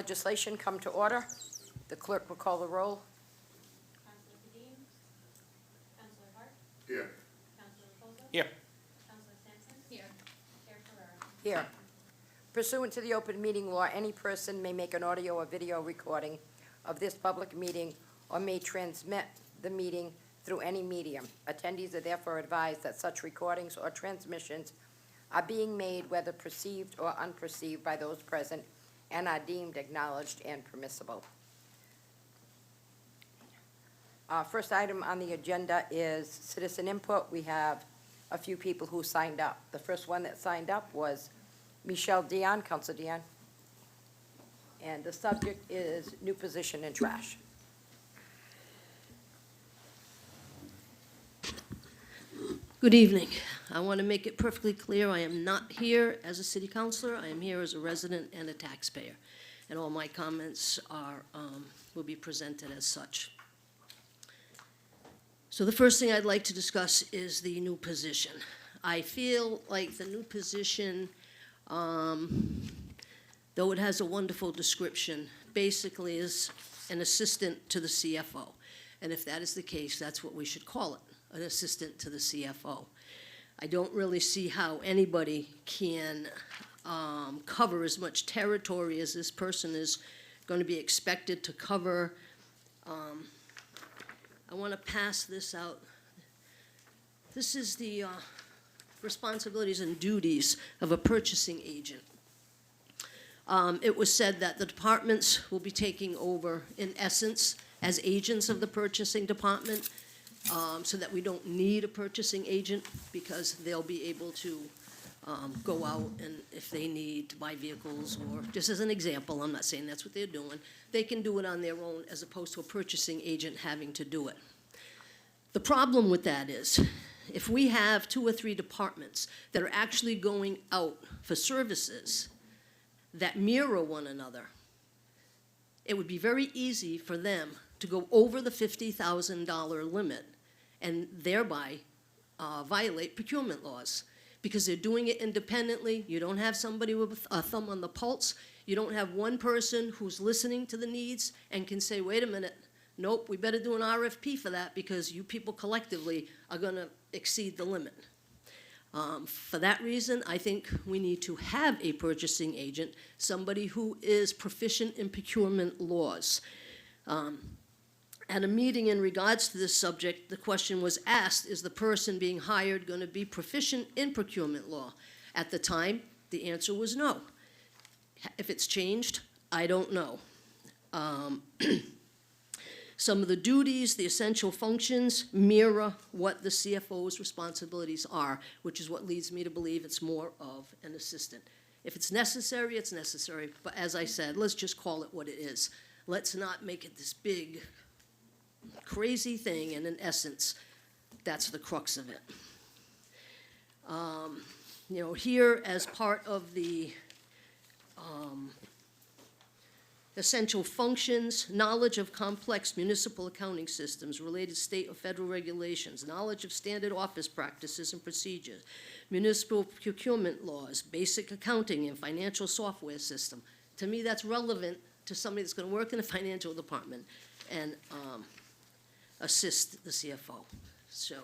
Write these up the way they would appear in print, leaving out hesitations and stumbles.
legislation come to order. The clerk will call the roll. Councilor Kadim. Councilor Hart. Here. Councilor Reposo. Here. Councilor Sampson. Here. Chair Ferrara. Here. Pursuant to the open meeting law, any person may make an audio or video recording of this public meeting or may transmit the meeting through any medium. Attendees are therefore advised that such recordings or transmissions are being made, whether perceived or unperceived, by those present and are deemed acknowledged and permissible. First item on the agenda is citizen input. We have a few people who signed up. The first one that signed up was Michelle Dion, Councilor Dion. And the subject is new position in trash. Good evening. I want to make it perfectly clear, I am not here as a city councilor. I am here as a resident and a taxpayer. And all my comments are, will be presented as such. So the first thing I'd like to discuss is the new position. I feel like the new position, though it has a wonderful description, basically is an assistant to the CFO. And if that is the case, that's what we should call it, an assistant to the CFO. I don't really see how anybody can cover as much territory as this person is going to be expected to cover. I want to pass this out. This is the responsibilities and duties of a purchasing agent. It was said that the departments will be taking over, in essence, as agents of the purchasing department, so that we don't need a purchasing agent, because they'll be able to go out and if they need to buy vehicles, or just as an example, I'm not saying that's what they're doing, they can do it on their own as opposed to a purchasing agent having to do it. The problem with that is, if we have 2 or 3 departments that are actually going out for services that mirror one another, it would be very easy for them to go over the $50,000 limit and thereby violate procurement laws, because they're doing it independently. You don't have somebody with a thumb on the pulse. You don't have one person who's listening to the needs and can say, wait a minute, nope, we better do an RFP for that because you people collectively are going to exceed the limit. For that reason, I think we need to have a purchasing agent, somebody who is proficient in procurement laws. At a meeting in regards to this subject, the question was asked, is the person being hired going to be proficient in procurement law? At the time, the answer was no. If it's changed, I don't know. Some of the duties, the essential functions, mirror what the CFO's responsibilities are, which is what leads me to believe it's more of an assistant. If it's necessary, it's necessary. But as I said, let's just call it what it is. Let's not make it this big, crazy thing, and in essence, that's the crux of it. Here as part of the essential functions, knowledge of complex municipal accounting systems, related state or federal regulations, knowledge of standard office practices and procedures, municipal procurement laws, basic accounting and financial software system. To me, that's relevant to somebody that's going to work in the financial department and assist the CFO. So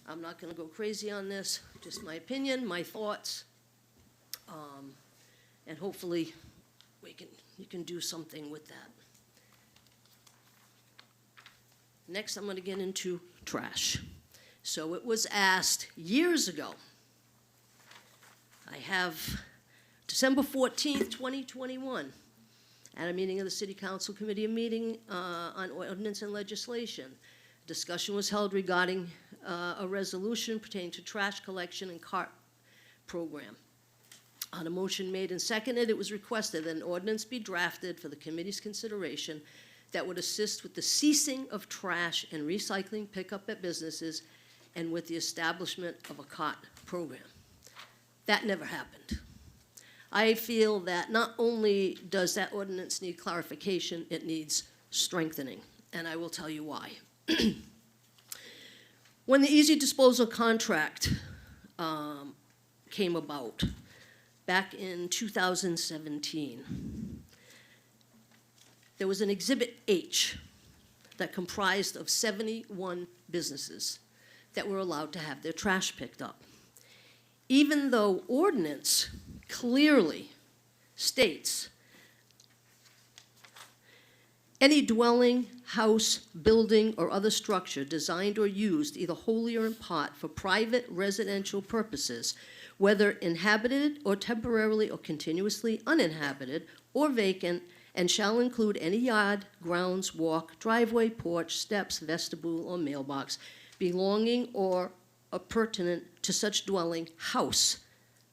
I'm not going to go crazy on this, just my opinion, my thoughts, and hopefully you can do something with that. Next, I'm going to get into trash. So it was asked years ago. I have December 14th, 2021, at a meeting of the City Council Committee, a meeting on ordinance and legislation. A discussion was held regarding a resolution pertaining to trash collection and cart program. On a motion made and seconded, it was requested that an ordinance be drafted for the committee's consideration that would assist with the ceasing of trash and recycling pickup at businesses and with the establishment of a cart program. That never happened. I feel that not only does that ordinance need clarification, it needs strengthening, and I will tell you why. When the easy disposal contract came about, back in 2017, there was an Exhibit H that comprised of 71 businesses that were allowed to have their trash picked up. Even though ordinance clearly states any dwelling, house, building, or other structure designed or used either wholly or in part for private residential purposes, whether inhabited or temporarily or continuously uninhabited or vacant, and shall include any yard, grounds, walk, driveway, porch, steps, vestibule, or mailbox belonging or pertinent to such dwelling, house,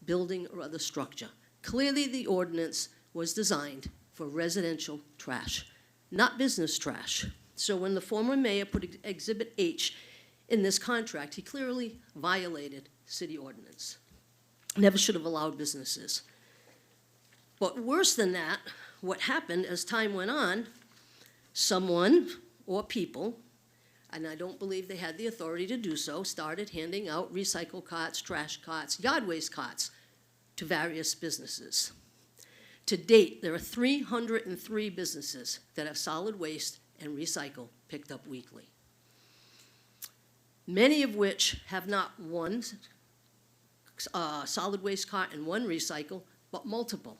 building, or other structure. Clearly, the ordinance was designed for residential trash, not business trash. So when the former mayor put Exhibit H in this contract, he clearly violated city ordinance. Never should have allowed businesses. But worse than that, what happened as time went on, someone or people, and I don't believe they had the authority to do so, started handing out recycle carts, trash carts, yard waste carts to various businesses. To date, there are 303 businesses that have solid waste and recycle picked up weekly, many of which have not one solid waste cart and one recycle, but multiple.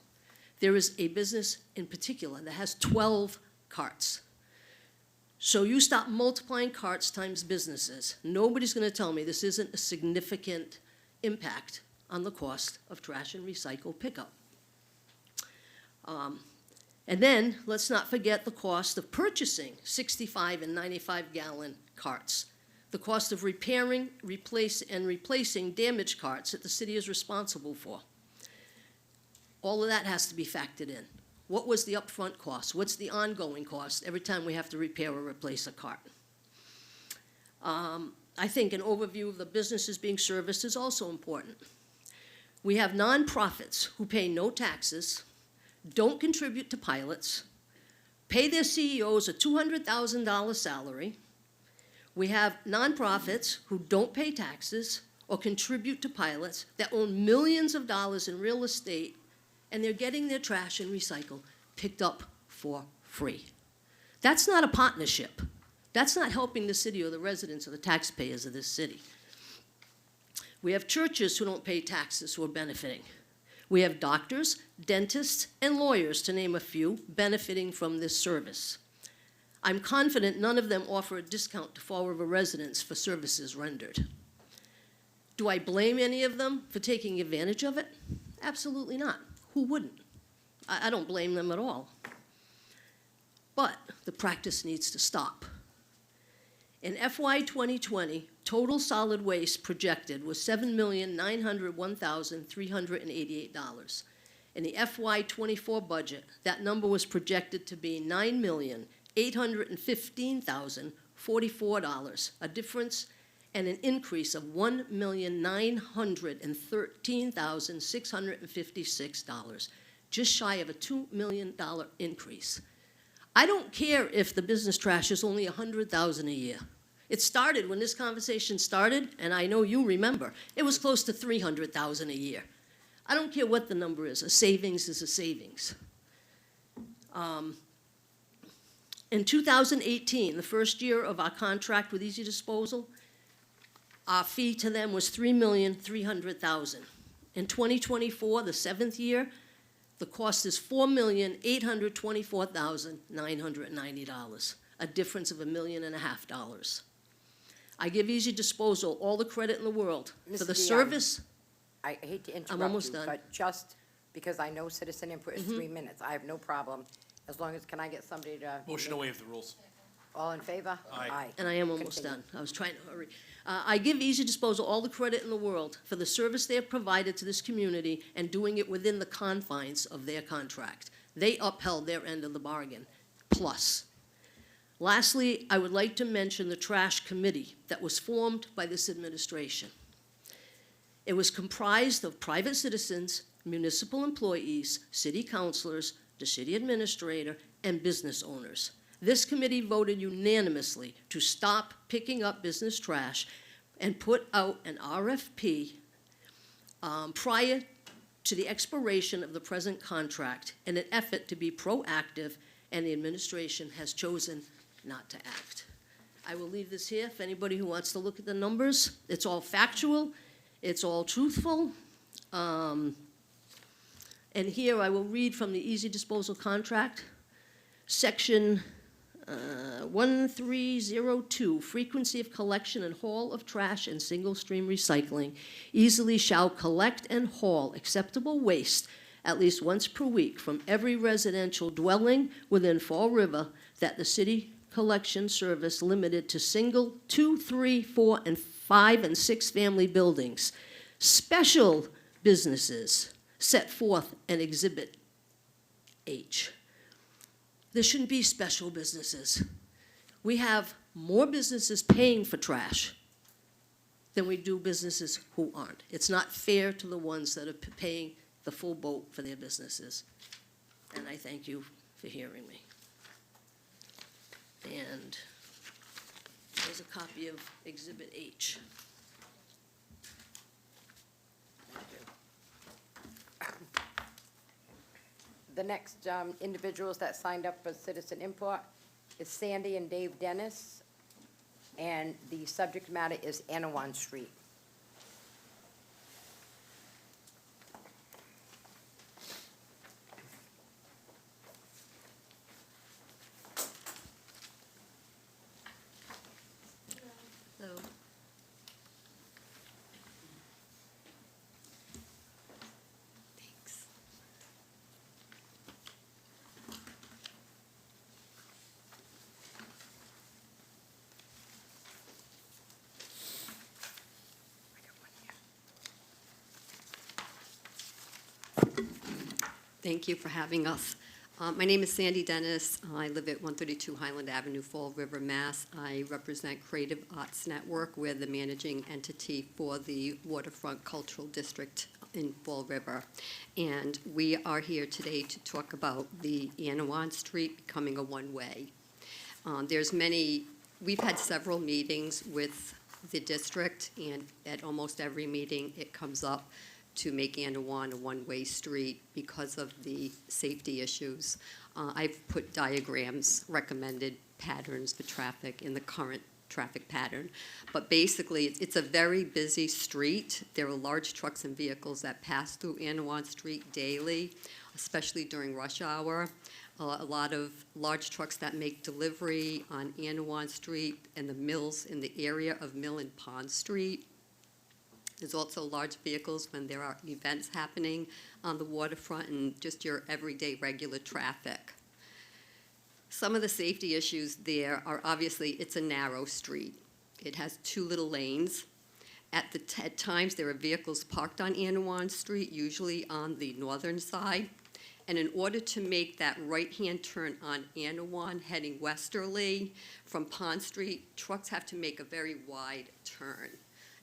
There is a business in particular that has 12 carts. So you stop multiplying carts times businesses. Nobody's going to tell me this isn't a significant impact on the cost of trash and recycle pickup. And then, let's not forget the cost of purchasing 65 and 95-gallon carts, the cost of repairing, replacing damaged carts that the city is responsible for. All of that has to be factored in. What was the upfront cost? What's the ongoing cost every time we have to repair or replace a cart? I think an overview of the businesses being serviced is also important. We have nonprofits who pay no taxes, don't contribute to pilots, pay their CEOs a $200,000 salary. We have nonprofits who don't pay taxes or contribute to pilots that own millions of dollars in real estate, and they're getting their trash and recycle picked up for free. That's not a partnership. That's not helping the city or the residents or the taxpayers of this city. We have churches who don't pay taxes who are benefiting. We have doctors, dentists, and lawyers, to name a few, benefiting from this service. I'm confident none of them offer a discount to Fall River residents for services rendered. Do I blame any of them for taking advantage of it? Absolutely not. Who wouldn't? I don't blame them at all. But the practice needs to stop. In FY 2020, total solid waste projected was $7,901,388. In the FY 24 budget, that number was projected to be $9,815,044, a difference and an increase of $1,913,656, just shy of a $2 million increase. I don't care if the business trash is only $100,000 a year. It started, when this conversation started, and I know you remember, it was close to $300,000 a year. I don't care what the number is. A savings is a savings. In 2018, the first year of our contract with Easy Disposal, our fee to them was $3,300,000. In 2024, the seventh year, the cost is $4,824,990, a difference of $1.5 million. I give Easy Disposal all the credit in the world for the Mrs. service. I hate to interrupt almost you, done. but just because I know citizen input is 3 minutes, I have no problem. As long as, can I get somebody to? Motion to waive the rules. All in favor? Aye. And I am almost Continue. done. I was trying to hurry. I give Easy Disposal all the credit in the world for the service they have provided to this community and doing it within the confines of their contract. They upheld their end of the bargain, plus. Lastly, I would like to mention the trash committee that was formed by this administration. It was comprised of private citizens, municipal employees, city councilors, the city administrator, and business owners. This committee voted unanimously to stop picking up business trash and put out an RFP prior to the expiration of the present contract in an effort to be proactive and the administration has chosen not to act. I will leave this here for anybody who wants to look at the numbers. It's all factual, it's all truthful. And here I will read from the Easy Disposal Contract, Section 1302, frequency of collection and haul of trash and single-stream recycling. Easily shall collect and haul acceptable waste at least once per week from every residential dwelling within Fall River that the city collection service limited to single, 2, 3, 4, and 5, and 6 family buildings. Special businesses set forth in Exhibit H. There shouldn't be special businesses. We have more businesses paying for trash than we do businesses who aren't. It's not fair to the ones that are paying the full boat for their businesses. And I thank you for hearing me. And there's a copy of Exhibit H. The next individuals that signed up for citizen input is Sandy and Dave Dennis, and the subject matter is Anawan Street. So, Thanks. Thank you for having us. My name is Sandy Dennis. I live at 132 Highland Avenue, Fall River, Mass. I represent Creative Arts Network. We're the managing entity for the Waterfront Cultural District in Fall River. And we are here today to talk about the Anawan Street becoming a one-way. We've had several meetings with the district, and at almost every meeting it comes up to make Anawan a one-way street because of the safety issues. I've put diagrams, recommended patterns for traffic in the current traffic pattern. But basically, it's a very busy street. There are large trucks and vehicles that pass through Anawan Street daily, especially during rush hour. A lot of large trucks that make delivery on Anawan Street and the mills in the area of Mill and Pond Street. There's also large vehicles when there are events happening on the waterfront and just your everyday regular traffic. Some of the safety issues there are obviously it's a narrow street. It has 2 little lanes. At times there are vehicles parked on Anawan Street, usually on the northern side. And in order to make that right-hand turn on Anawan heading westerly from Pond Street, trucks have to make a very wide turn.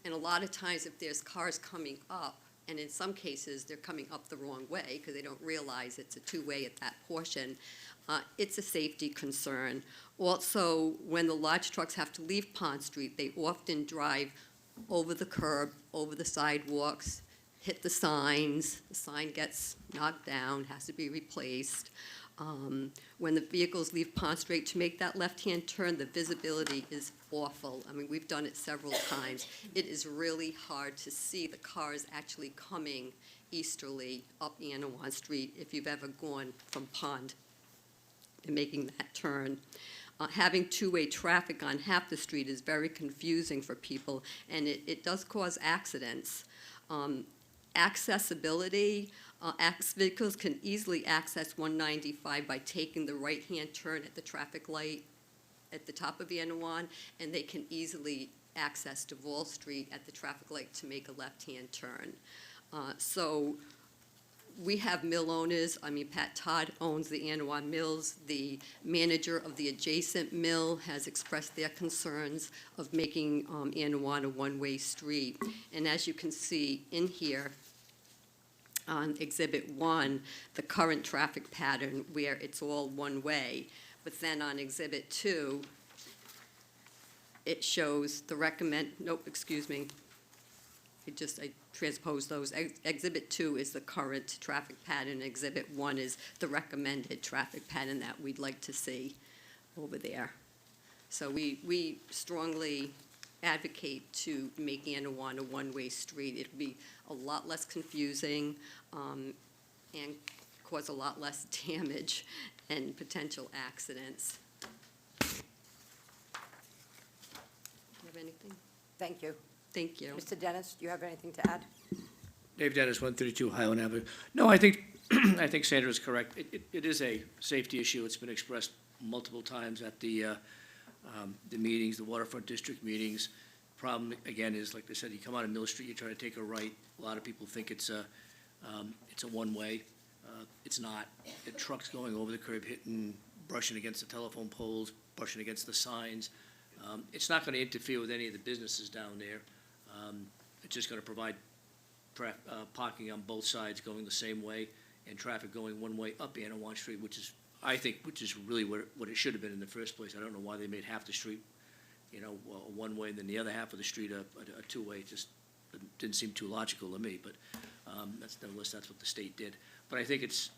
And a lot of times if there's cars coming up, and in some cases they're coming up the wrong way because they don't realize it's a 2-way at that portion, it's a safety concern. Also, when the large trucks have to leave Pond Street, they often drive over the curb, over the sidewalks, hit the signs, the sign gets knocked down, has to be replaced. When the vehicles leave Pond Street to make that left-hand turn, the visibility is awful. I mean, we've done it several times. It is really hard to see the cars actually coming easterly up Anawan Street if you've ever gone from Pond and making that turn. Having 2-way traffic on half the street is very confusing for people, and it does cause accidents. Accessibility, vehicles can easily access 195 by taking the right-hand turn at the traffic light at the top of Anawan, and they can easily access Duval Street at the traffic light to make a left-hand turn. So we have mill owners. I mean, Pat Todd owns the Anawan Mills. The manager of the adjacent mill has expressed their concerns of making Anawan a one-way street. And as you can see in here, on Exhibit 1, the current traffic pattern where it's all one way. But then on Exhibit 2, it shows the I transposed those. Exhibit 2 is the current traffic pattern. Exhibit 1 is the recommended traffic pattern that we'd like to see over there. So we strongly advocate to make Anawan a one-way street. It'll be a lot less confusing and cause a lot less damage and potential accidents. Do you have anything? Thank you. Thank you. Mr. Dennis, do you have anything to add? Dave Dennis, 132 Highland Avenue. No, I think, I think Sandra's correct. It is a safety issue. It's been expressed multiple times at the meetings, the waterfront district meetings. Problem, again, is, like they said, you come out of Mill Street, you try to take a right. A lot of people think it's a one-way. It's not. The trucks going over the curb, hitting, brushing against the telephone poles, brushing against the signs. It's not going to interfere with any of the businesses down there. It's just going to provide parking on both sides going the same way and traffic going one way up Anawan Street, which is, I think, really what it should have been in the first place. I don't know why they made half the street, a one-way and then the other half of the street a two-way. It just didn't seem too logical to me, but nevertheless, that's what the state did. But I think it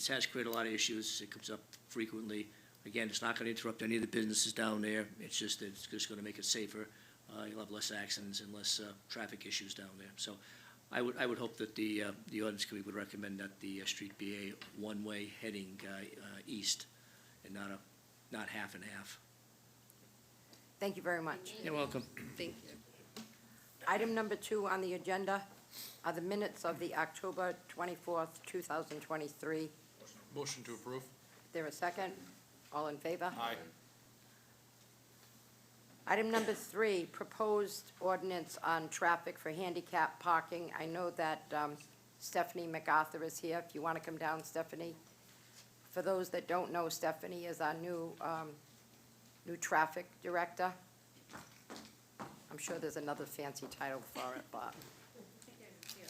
has created a lot of issues. It comes up frequently. Again, it's not going to interrupt any of the businesses down there. It's just going to make it safer. You'll have less accidents and less traffic issues down there. So I would hope that the ordinance committee would recommend that the street be a one-way heading east and not half and half. Thank you very much. You're welcome. Thank you. Item number 2 on the agenda are the minutes of the October 24th, 2023. Motion to approve. Is there a second? All in favor? Aye. Item number 3, proposed ordinance on traffic for handicap parking. I know that Stephanie MacArthur is here. If you want to come down, Stephanie. For those that don't know, Stephanie is our new traffic director. I'm sure there's another fancy title for it, but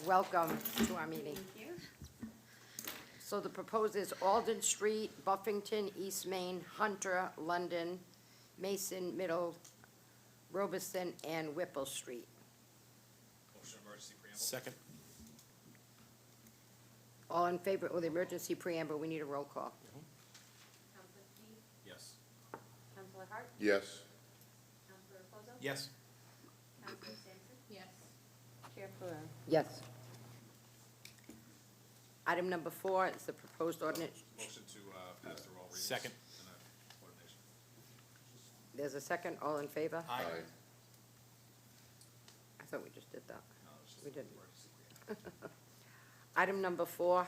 welcome to our meeting. So the proposed is Alden Street, Buffington, East Main, Hunter, London, Mason, Middle, Robeson, and Whipple Street. Motion emergency preamble. Second. All in favor of the emergency preamble, we need a roll call. Counselor Kadim? Yes. Counselor Hart? Yes. Counselor Reposo? Yes. Counselor Sampson? Yes. Chair Ferraro? Yes. Item number 4 is the proposed ordinance. Motion to pass through all readings. Second. Ordination. There's a second, all in favor? Aye. I thought we just did that. No, it's just We didn't. emergency preamble. Item number 4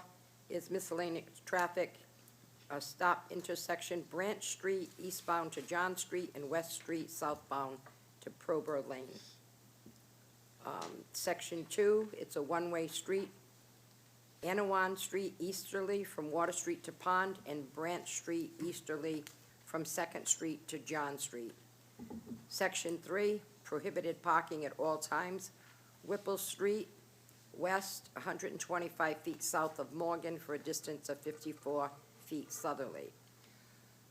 is miscellaneous traffic, stop intersection Branch Street eastbound to John Street and West Street southbound to Prober Lane. Section 2, it's a one-way street, Anawan Street easterly from Water Street to Pond, and Branch Street easterly from Second Street to John Street. Section 3, prohibited parking at all times, Whipple Street west, 125 feet south of Morgan for a distance of 54 feet southerly.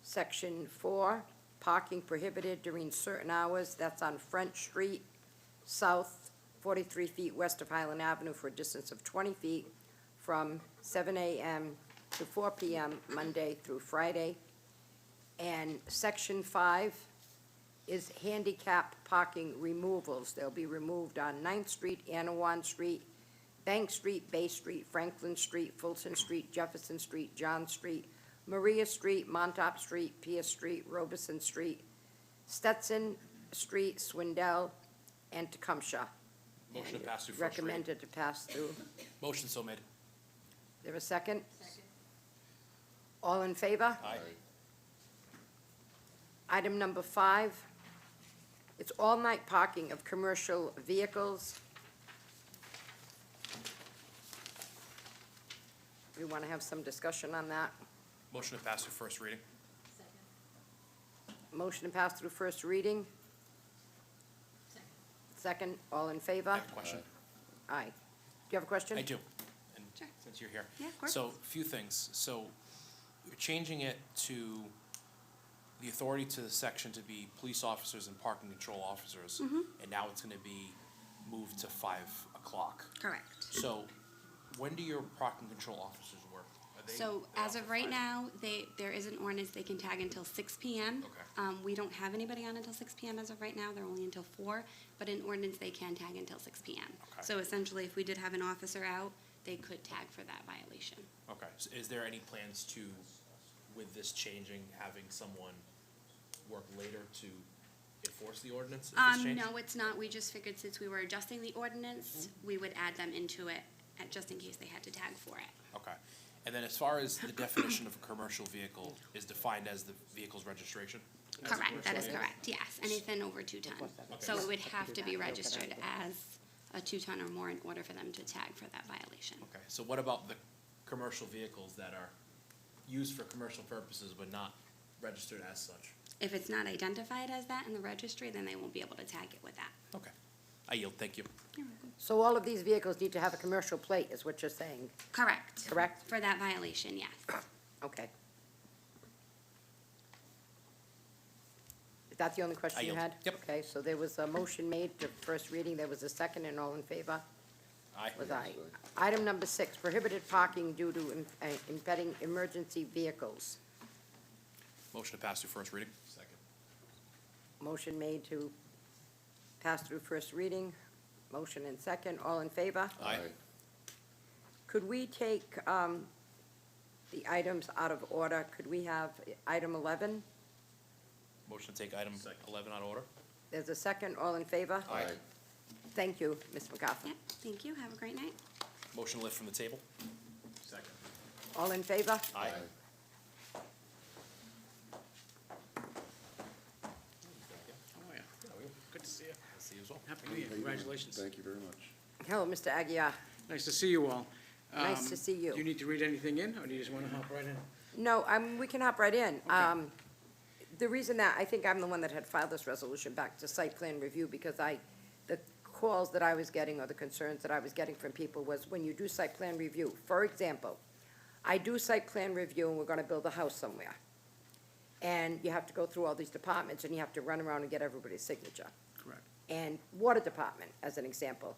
Section 4, parking prohibited during certain hours, that's on French Street, south, 43 feet west of Highland Avenue for a distance of 20 feet from 7 a.m. to 4 p.m. Monday through Friday. And Section 5 is handicap parking removals. They'll be removed on 9th Street, Anawan Street, Bank Street, Bay Street, Franklin Street, Fulton Street, Jefferson Street, John Street, Maria Street, Montop Street, Pierce Street, Robeson Street, Stetson Street, Swindell, and Tecumseh. Motion to And pass through first reading. recommended to pass through. Motion so made. There a second? Second. All in favor? Aye. Item number 5, it's all-night parking of commercial vehicles. We want to have some discussion on that. Motion to pass through first reading. Second. Motion to pass through first reading. Second. Second, all in favor? I have a question. Aye. Do you have a question? I do. And Sure. since you're here. Yeah, of course. So, a few things. So, you're changing it to the authority to the section to be police officers and parking control officers. Mm-hmm. And now it's gonna be moved to 5 o'clock. Correct. So when do your parking control officers work? Are they- So they as off of at right 5? now, there is an ordinance, they can tag until 6 PM. Okay. We don't have anybody on until 6 PM as of right now, they're only until 4, but in ordinance, they can tag until 6 PM. Okay. So essentially, if we did have an officer out, they could tag for that violation. Okay, so is there any plans to, with this changing, having someone work later to enforce the ordinance if this changes? No, it's not, we just figured since we were adjusting the ordinance, we would add them into it, just in case they had to tag for it. Okay, and then as far as the definition of a commercial vehicle is defined as the vehicle's registration? Correct, that is correct, yes, anything over 2 ton. So it would have to be registered as a 2 ton or more in order for them to tag for that violation. Okay, so what about the commercial vehicles that are used for commercial purposes but not registered as such? If it's not identified as that in the registry, then they won't be able to tag it with that. Okay, I yield, thank you. So all of these vehicles need to have a commercial plate, is what you're saying, Correct. correct? For that violation, yes. Okay. Is that the only question you yield. had? Yep. Okay, so there was a motion made to first reading, there was a second, and all in favor? Aye. Was aye. Item number 6, prohibited parking due to impeding emergency vehicles. Motion to pass through first reading? Second. Motion made to pass through first reading, motion and second, all in favor? Aye. Could we take the items out of order? Could we have item 11? Motion to take item 11 out of order? There's a second, all in favor? Aye. Thank you, Ms. MacArthur. Yep, thank you, have a great night. Motion to lift from the table? Second. All in favor? Aye. Oh, yeah. Good to see you. See you as well. Happy New Year. Congratulations. Thank you very much. Hello, Mr. Aguirre. Nice to see you all. Nice to see you. Do you need to read anything in, or do you just want to hop right in? No, we can hop right in. Okay. The reason that, I think I'm the one that had filed this resolution back to site plan review, because the calls that I was getting, or the concerns that I was getting from people was, when you do site plan review, for example, I do site plan review and we're gonna build a house somewhere. And you have to go through all these departments and you have to run around and get everybody's signature. Correct. And water department, as an example.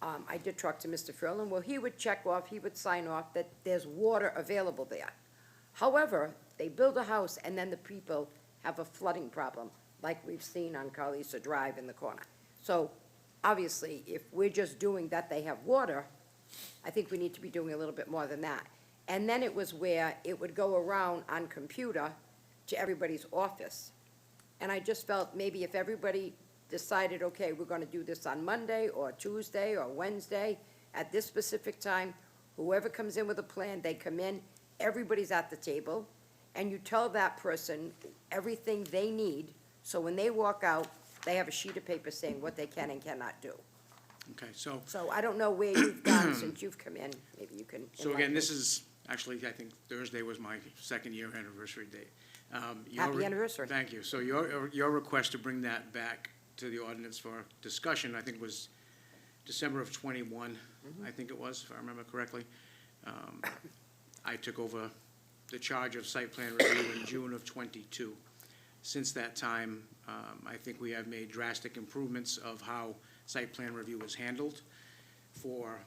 I did talk to Mr. Furlan, well, he would check off, he would sign off that there's water available there. However, they build a house and then the people have a flooding problem, like we've seen on Carlisa Drive in the corner. So, obviously, if we're just doing that they have water, I think we need to be doing a little bit more than that. And then it was where it would go around on computer to everybody's office. And I just felt maybe if everybody decided, okay, we're gonna do this on Monday or Tuesday or Wednesday at this specific time, whoever comes in with a plan, they come in, everybody's at the table, and you tell that person everything they need, so when they walk out, they have a sheet of paper saying what they can and cannot do. Okay, so, So I don't know where you've gone since you've come in, maybe you can. so again, enlighten this me. is, actually, I think Thursday was my second-year anniversary date. Happy anniversary. Thank you. So your request to bring that back to the ordinance for discussion, I think was December of '21, I think it was, if I remember correctly. I took over the charge of site plan review in June of '22. Since that time, I think we have made drastic improvements of how site plan review is handled for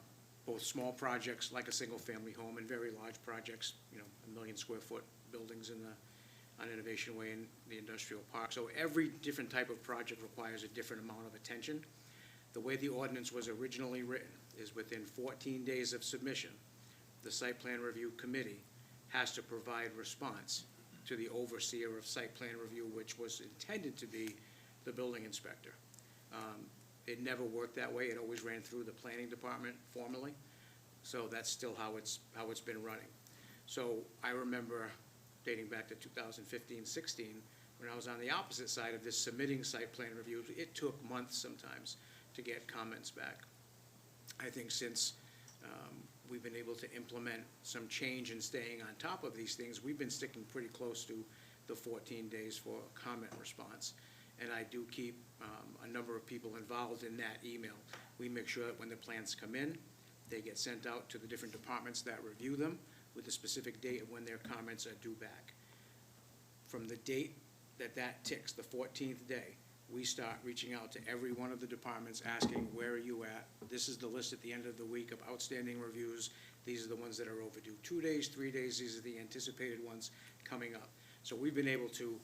both small projects like a single-family home and very large projects, 1 million-square-foot buildings on Innovation Way in the industrial park. So every different type of project requires a different amount of attention. The way the ordinance was originally written is within 14 days of submission, the site plan review committee has to provide response to the overseer of site plan review, which was intended to be the building inspector. It never worked that way. It always ran through the planning department formally. So that's still how it's been running. So I remember dating back to 2015-16, when I was on the opposite side of this submitting site plan reviews, it took months sometimes to get comments back. I think since we've been able to implement some change in staying on top of these things, we've been sticking pretty close to the 14 days for comment response. And I do keep a number of people involved in that email. We make sure that when the plans come in, they get sent out to the different departments that review them with a specific date of when their comments are due back. From the date that ticks, the 14th day, we start reaching out to every one of the departments, asking, where are you at? This is the list at the end of the week of outstanding reviews. These are the ones that are overdue 2 days, 3 days. These are the anticipated ones coming up. So we've been able to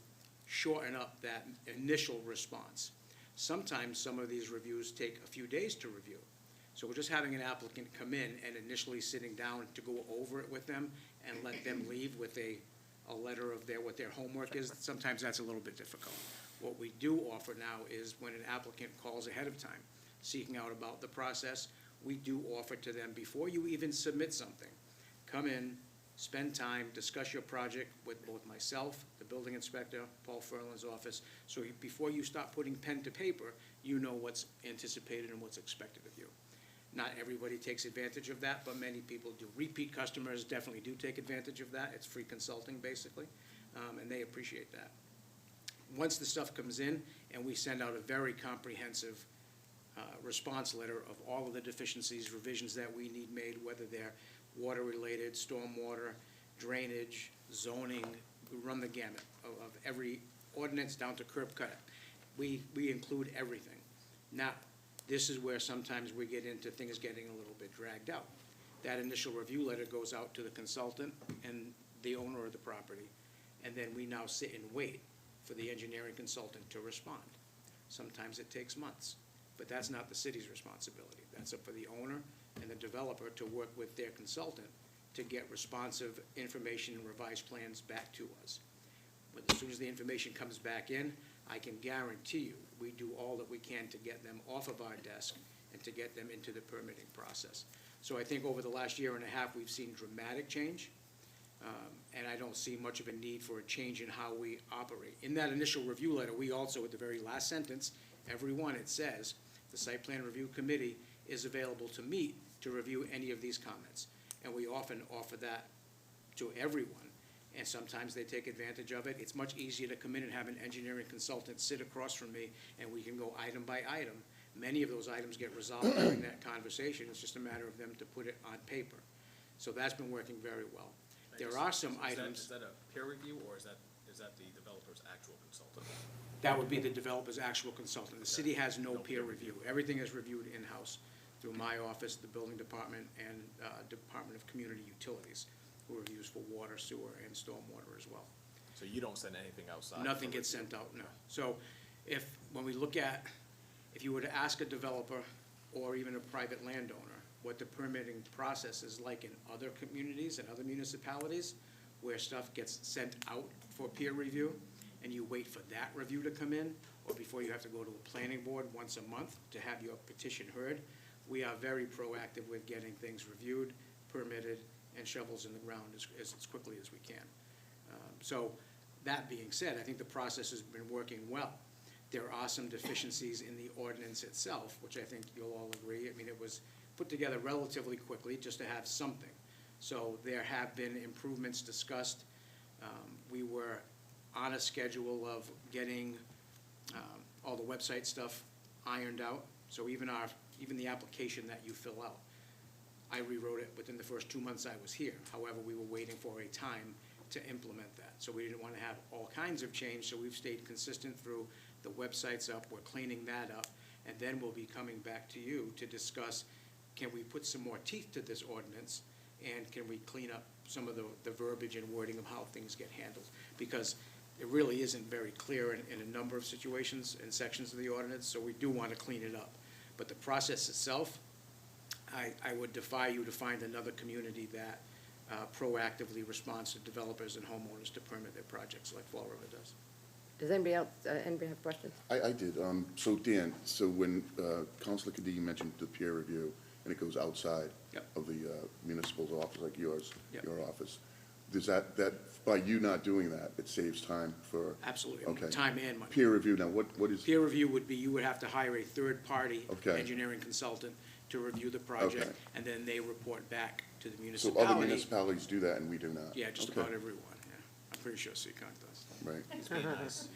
shorten up that initial response. Sometimes some of these reviews take a few days to review. So we're just having an applicant come in and initially sitting down to go over it with them and let them leave with a letter of what their homework is. Sometimes that's a little bit difficult. What we do offer now is when an applicant calls ahead of time, seeking out about the process, we do offer to them, before you even submit something, come in, spend time, discuss your project with both myself, the building inspector, Paul Furlan's office, so before you start putting pen to paper, you know what's anticipated and what's expected of you. Not everybody takes advantage of that, but many people do. Repeat customers definitely do take advantage of that. It's free consulting, basically, and they appreciate that. Once the stuff comes in, and we send out a very comprehensive response letter of all of the deficiencies, revisions that we need made, whether they're water-related, stormwater, drainage, zoning, we run the gamut of every ordinance down to curb cut. We include everything. Now, this is where sometimes we get into things getting a little bit dragged out. That initial review letter goes out to the consultant and the owner of the property, and then we now sit and wait for the engineering consultant to respond. Sometimes it takes months, but that's not the city's responsibility. That's up for the owner and the developer to work with their consultant to get responsive information and revised plans back to us. But as soon as the information comes back in, I can guarantee you, we do all that we can to get them off of our desk and to get them into the permitting process. So I think over the last year and a half, we've seen dramatic change, and I don't see much of a need for a change in how we operate. In that initial review letter, we also, at the very last sentence, every one, it says, the Site Plan Review Committee is available to meet to review any of these comments. And we often offer that to everyone, and sometimes they take advantage of it. It's much easier to come in and have an engineering consultant sit across from me, and we can go item by item. Many of those items get resolved during that conversation. It's just a matter of them to put it on paper. So that's been working very well. There are some items. Is that a peer review, or is that the developer's actual consultant? That would be the developer's actual consultant. The city has no peer review. Everything is reviewed in-house through my office, the building department, and Department of Community Utilities, who reviews for water, sewer, and stormwater as well. So you don't send anything outside? Nothing gets sent out, no. So when we look at, if you were to ask a developer or even a private landowner what the permitting process is like in other communities and other municipalities where stuff gets sent out for peer review, and you wait for that review to come in, or before you have to go to a planning board once a month to have your petition heard, we are very proactive with getting things reviewed, permitted, and shovels in the ground as quickly as we can. So that being said, I think the process has been working well. There are some deficiencies in the ordinance itself, which I think you'll all agree. I mean, it was put together relatively quickly just to have something. So there have been improvements discussed. We were on a schedule of getting all the website stuff ironed out. So even the application that you fill out, I rewrote it within the first 2 months I was here. However, we were waiting for a time to implement that. So we didn't want to have all kinds of change, so we've stayed consistent through the website's up, we're cleaning that up, and then we'll be coming back to you to discuss, can we put some more teeth to this ordinance, and can we clean up some of the verbiage and wording of how things get handled? Because it really isn't very clear in a number of situations and sections of the ordinance, so we do want to clean it up. But the process itself, I would defy you to find another community that proactively responds to developers and homeowners to permit their projects like Fall River does. Does anybody else, anybody have questions? I did. So Dan, so when Councilor Kadim mentioned the peer review, and it goes outside Yep. of the municipal's office, like yours, Yep. your office, does that, by you not doing that, it saves time for Absolutely, Okay. time and money. peer review? Now, what is, Peer review would be, you would have to hire a third-party Okay. engineering consultant to review the project, Okay. and then they report back to the so municipality. other municipalities do that and we do not? Yeah, just Okay. about everyone, yeah. I'm pretty sure Seacon does. Right. He's being nice.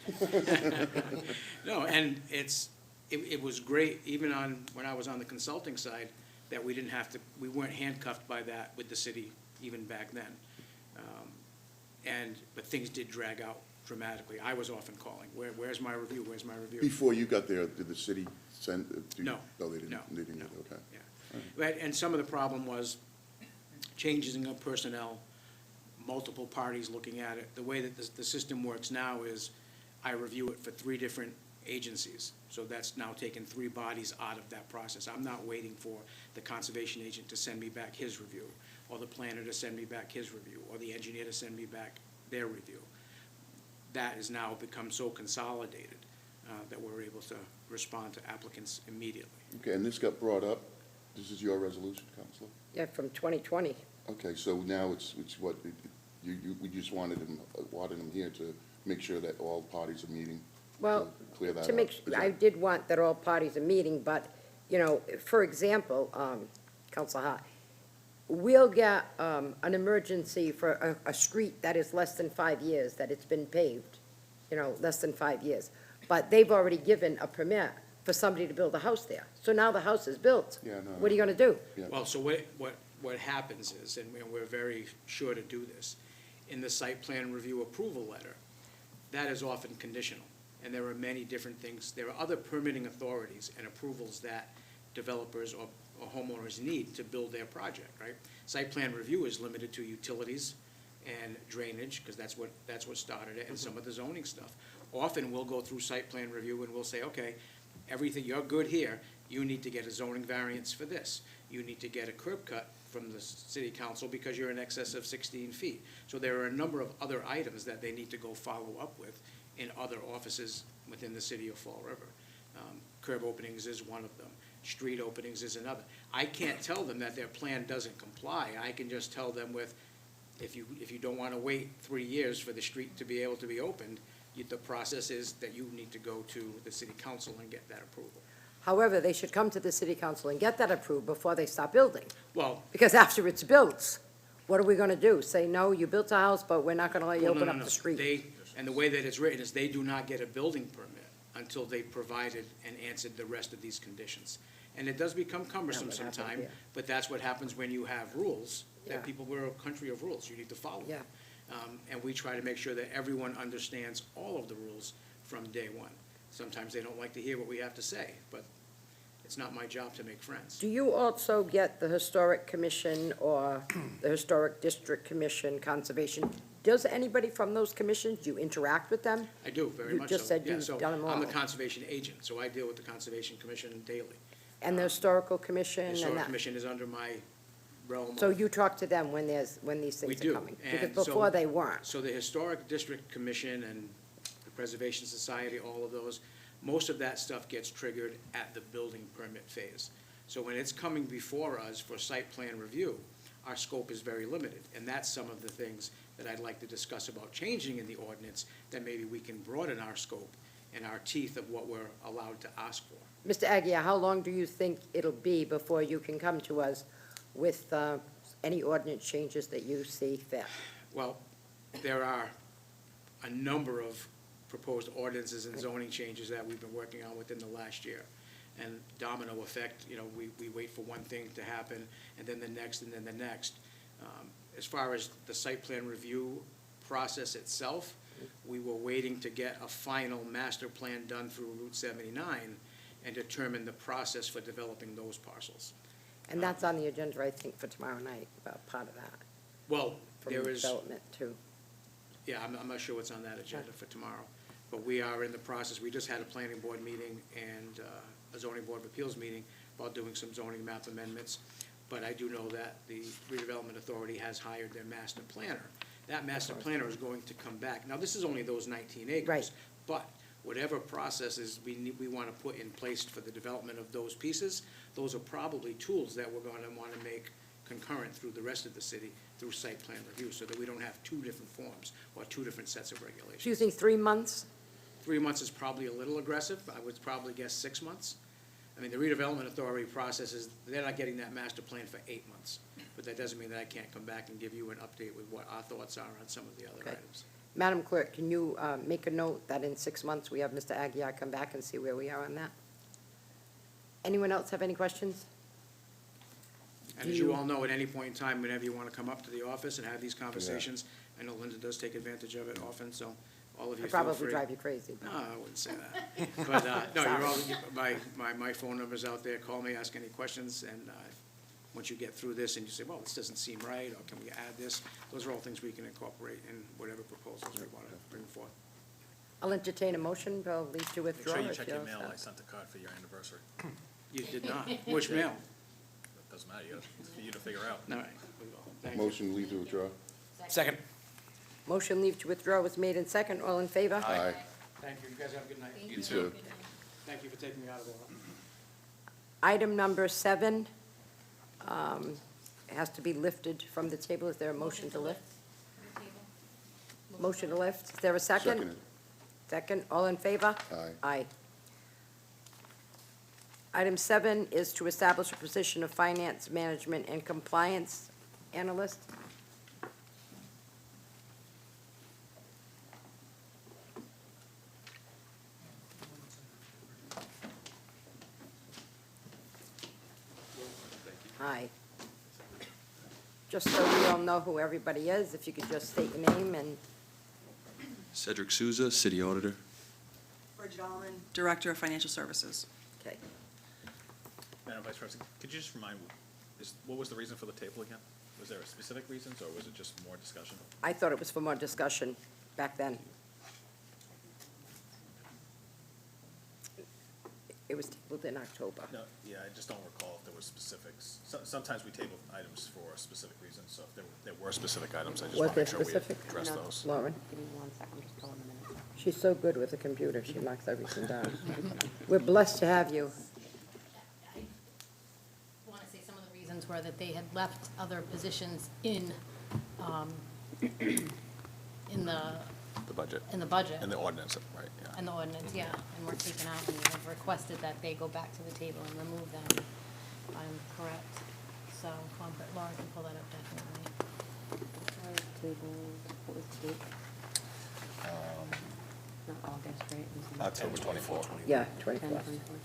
No, and it was great, even when I was on the consulting side, that we weren't handcuffed by that with the city even back then. But things did drag out dramatically. I was often calling, where's my review, where's my review? Before you got there, did the city send? No. No, they didn't, No. they didn't, No. okay. Yeah. Right, and some of the problem was changes in personnel, multiple parties looking at it. The way that the system works now is I review it for 3 different agencies. So that's now taken 3 bodies out of that process. I'm not waiting for the conservation agent to send me back his review, or the planner to send me back his review, or the engineer to send me back their review. That has now become so consolidated that we're able to respond to applicants immediately. Okay, and this got brought up, this is your resolution, Counselor? Yeah, from 2020. Okay, so now it's what, we just wanted him here to make sure that all parties are meeting, Well, to clear that to up. make, Is I that- did want that all parties are meeting, but, you know, for example, Counselor Hart, we'll get an emergency for a street that is less than 5 years, that it's been paved, you know, less than 5 years. But they've already given a permit for somebody to build a house there. So now the house is built. Yeah, no. What are you gonna do? Yeah. Well, so what happens is, and we're very sure to do this, in the site plan review approval letter, that is often conditional. And there are many different things, there are other permitting authorities and approvals that developers or homeowners need to build their project, right? Site plan review is limited to utilities and drainage, because that's what started it, and some of the zoning stuff. Often, we'll go through site plan review and we'll say, okay, everything, you're good here, you need to get a zoning variance for this. You need to get a curb cut from the city council because you're in excess of 16 feet. So there are a number of other items that they need to go follow up with in other offices within the city of Fall River. Curb openings is one of them. Street openings is another. I can't tell them that their plan doesn't comply. I can just tell them with, if you don't want to wait 3 years for the street to be able to be opened, the process is that you need to go to the city council and get that approval. However, they should come to the city council and get that approved before they start building. Well, Because after it's built, what are we gonna do? Say, no, you built a house, but we're not gonna let you well, no, open no, up no. the street? And the way that it's written is they do not get a building permit until they've provided and answered the rest of these conditions. And it does become cumbersome what happened sometime, here. but that's what happens when you have rules, Yeah. that we're a country of rules, you need to follow them. Yeah. And we try to make sure that everyone understands all of the rules from day one. Sometimes they don't like to hear what we have to say, but it's not my job to make friends. Do you also get the Historic Commission or the Historic District Commission, Conservation? Does anybody from those commissions, do you interact with them? I do, very You much so. just said Yeah, you've so done 'em I'm the all. conservation agent, so I deal with the Conservation Commission daily. And the Historical Commission and Historic that? Commission is under my realm So of. you talk to them when these We things are do, coming? and Because so- before they weren't. So the Historic District Commission and the Preservation Society, all of those, most of that stuff gets triggered at the building permit phase. So when it's coming before us for site plan review, our scope is very limited. And that's some of the things that I'd like to discuss about changing in the ordinance, that maybe we can broaden our scope and our teeth of what we're allowed to ask for. Mr. Aguirre, how long do you think it'll be before you can come to us with any ordinance changes that you see fit? Well, there are a number of proposed ordinances and zoning changes that we've been working on within the last year. And domino effect, we wait for one thing to happen, and then the next, and then the next. As far as the site plan review process itself, we were waiting to get a final master plan done through Route 79 and determine the process for developing those parcels. And that's on the agenda, I think, for tomorrow night, part of that, Well, from there is. development too. Yeah, I'm not sure what's on that agenda for tomorrow, but we are in the process. We just had a planning board meeting and a zoning board of appeals meeting about doing some zoning map amendments. But I do know that the redevelopment authority has hired their master planner. That master planner is going to come back. Now, this is only those 19 acres. Right. But whatever processes we want to put in place for the development of those pieces, those are probably tools that we're going to want to make concurrent through the rest of the city through site plan review, so that we don't have 2 different forms or 2 different sets of regulations. Do you think 3 months? 3 months is probably a little aggressive. I would probably guess 6 months. I mean, the redevelopment authority processes, they're not getting that master plan for 8 months. But that doesn't mean that I can't come back and give you an update with what our thoughts are on some of the other Okay. items. Madam Clerk, can you make a note that in 6 months, we have Mr. Aguirre come back and see where we are on that? Anyone else have any questions? And as you all know, at any point in time, whenever you want to come up to the office and have these conversations, I know Linda does take advantage of it often, so all of you I feel free. probably drive you crazy. No, I wouldn't say that. But, no, you're all, my phone number's out there, call me, ask any questions, and, once you get through this and you say, well, this doesn't seem right, or can we add this, those are all things we can incorporate in whatever proposals we want to bring forth. I'll entertain a motion, I'll leave to Make withdraw. sure you if check you're your mail, set. I sent a card for your anniversary. You did not. Which mail? It doesn't matter, it's for you to figure out. All right, we will. Thank you. Motion, leave to withdraw? Second. Motion leave to withdraw was made in second. All in favor? Aye. Thank you. You guys have a good night. You too. Thank you for taking me out of there. Item number 7 has to be lifted from the table. Is there a motion to lift? Motion to lift. Is there a second? Seconded. Second. All in favor? Aye. Aye. Item 7 is to establish a position of finance management and compliance analyst. Aye. Just so we all know who everybody is, if you could just state your name and, Cedric Souza, City Auditor. Bridget Allen, Director of Financial Services. okay. Madam Vice President, could you just remind, what was the reason for the table again? Was there a specific reasons, or was it just more discussion? I thought it was for more discussion back then. It was tabled in October. No, yeah, I just don't recall if there were specifics. Sometimes we table items for a specific reason, so if there were specific items, I just Was want to there make sure we specific? address those. Lauren? Give me 1 second, I'm just pulling the minutes. She's so good with the computer, she knocks everything down. We're blessed to have you. I want to say some of the reasons were that they had left other positions in the, The budget. in the budget. And the ordinance, right, yeah. And the ordinance, yeah, and were taken out, and have requested that they go back to the table and remove them, if I'm correct. So, Laura can pull that up definitely. What was the date? Not August, right? It was in October 24. Yeah, 10, 24. 24.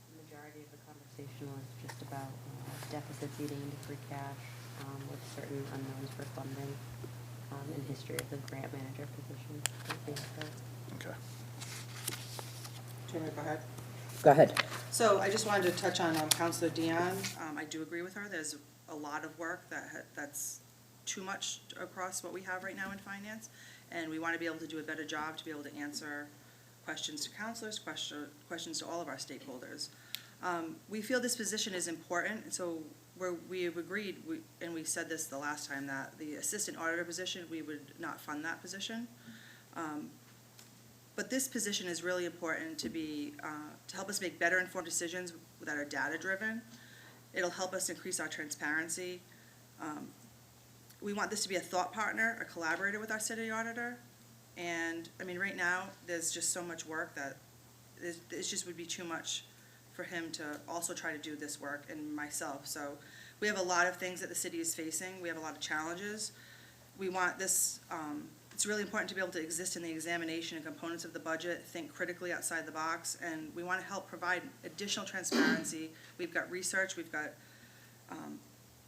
The majority of the conversation was just about deficits eating into free cash with certain unknowns for funding and history of the grant manager position. I think so. Okay. Do you want me to go ahead? Go ahead. So I just wanted to touch on Counselor Dion. I do agree with her. There's a lot of work that's too much across what we have right now in finance. And we want to be able to do a better job to be able to answer questions to counselors, questions to all of our stakeholders. We feel this position is important, and so we have agreed, and we said this the last time, that the assistant auditor position, we would not fund that position. But this position is really important to help us make better informed decisions that are data-driven. It'll help us increase our transparency. We want this to be a thought partner, a collaborator with our city auditor. And, I mean, right now, there's just so much work that it just would be too much for him to also try to do this work and myself. So we have a lot of things that the city is facing. We have a lot of challenges. We want this, it's really important to be able to exist in the examination and components of the budget, think critically outside the box, and we want to help provide additional transparency. We've got research, we've got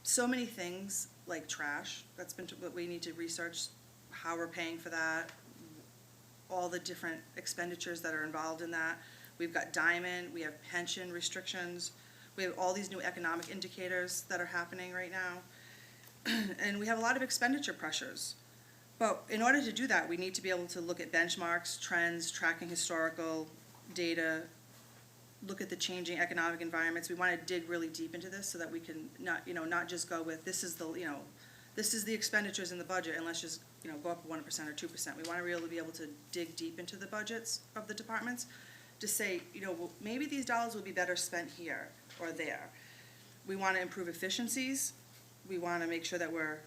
so many things like trash what we need to research, how we're paying for that, all the different expenditures that are involved in that. We've got Diamond, we have pension restrictions, we have all these new economic indicators that are happening right now. And we have a lot of expenditure pressures. But in order to do that, we need to be able to look at benchmarks, trends, tracking historical data, look at the changing economic environments. We want to dig really deep into this so that we can not just go with, this is the expenditures in the budget, and let's just, go up 1% or 2%. We want to really be able to dig deep into the budgets of the departments to say, well, maybe these dollars will be better spent here or there. We want to improve efficiencies. We want to make sure that we're,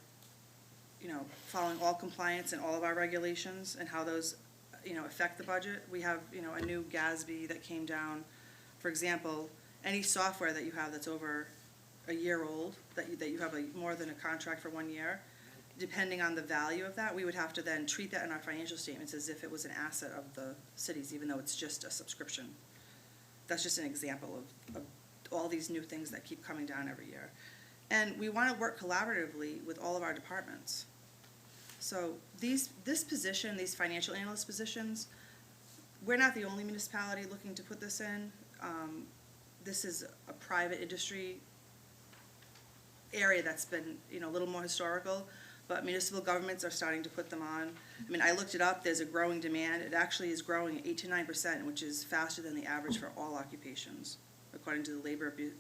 following all compliance and all of our regulations and how those, affect the budget. We have, a new GASB that came down. For example, any software that you have that's over a year old, that you have more than a contract for 1 year, depending on the value of that, we would have to then treat that in our financial statements as if it was an asset of the cities, even though it's just a subscription. That's just an example of all these new things that keep coming down every year. And we want to work collaboratively with all of our departments. So this position, these financial analyst positions, we're not the only municipality looking to put this in. This is a private industry area that's been, a little more historical, but municipal governments are starting to put them on. I mean, I looked it up, there's a growing demand. It actually is growing at 8 to 9%, which is faster than the average for all occupations, according to the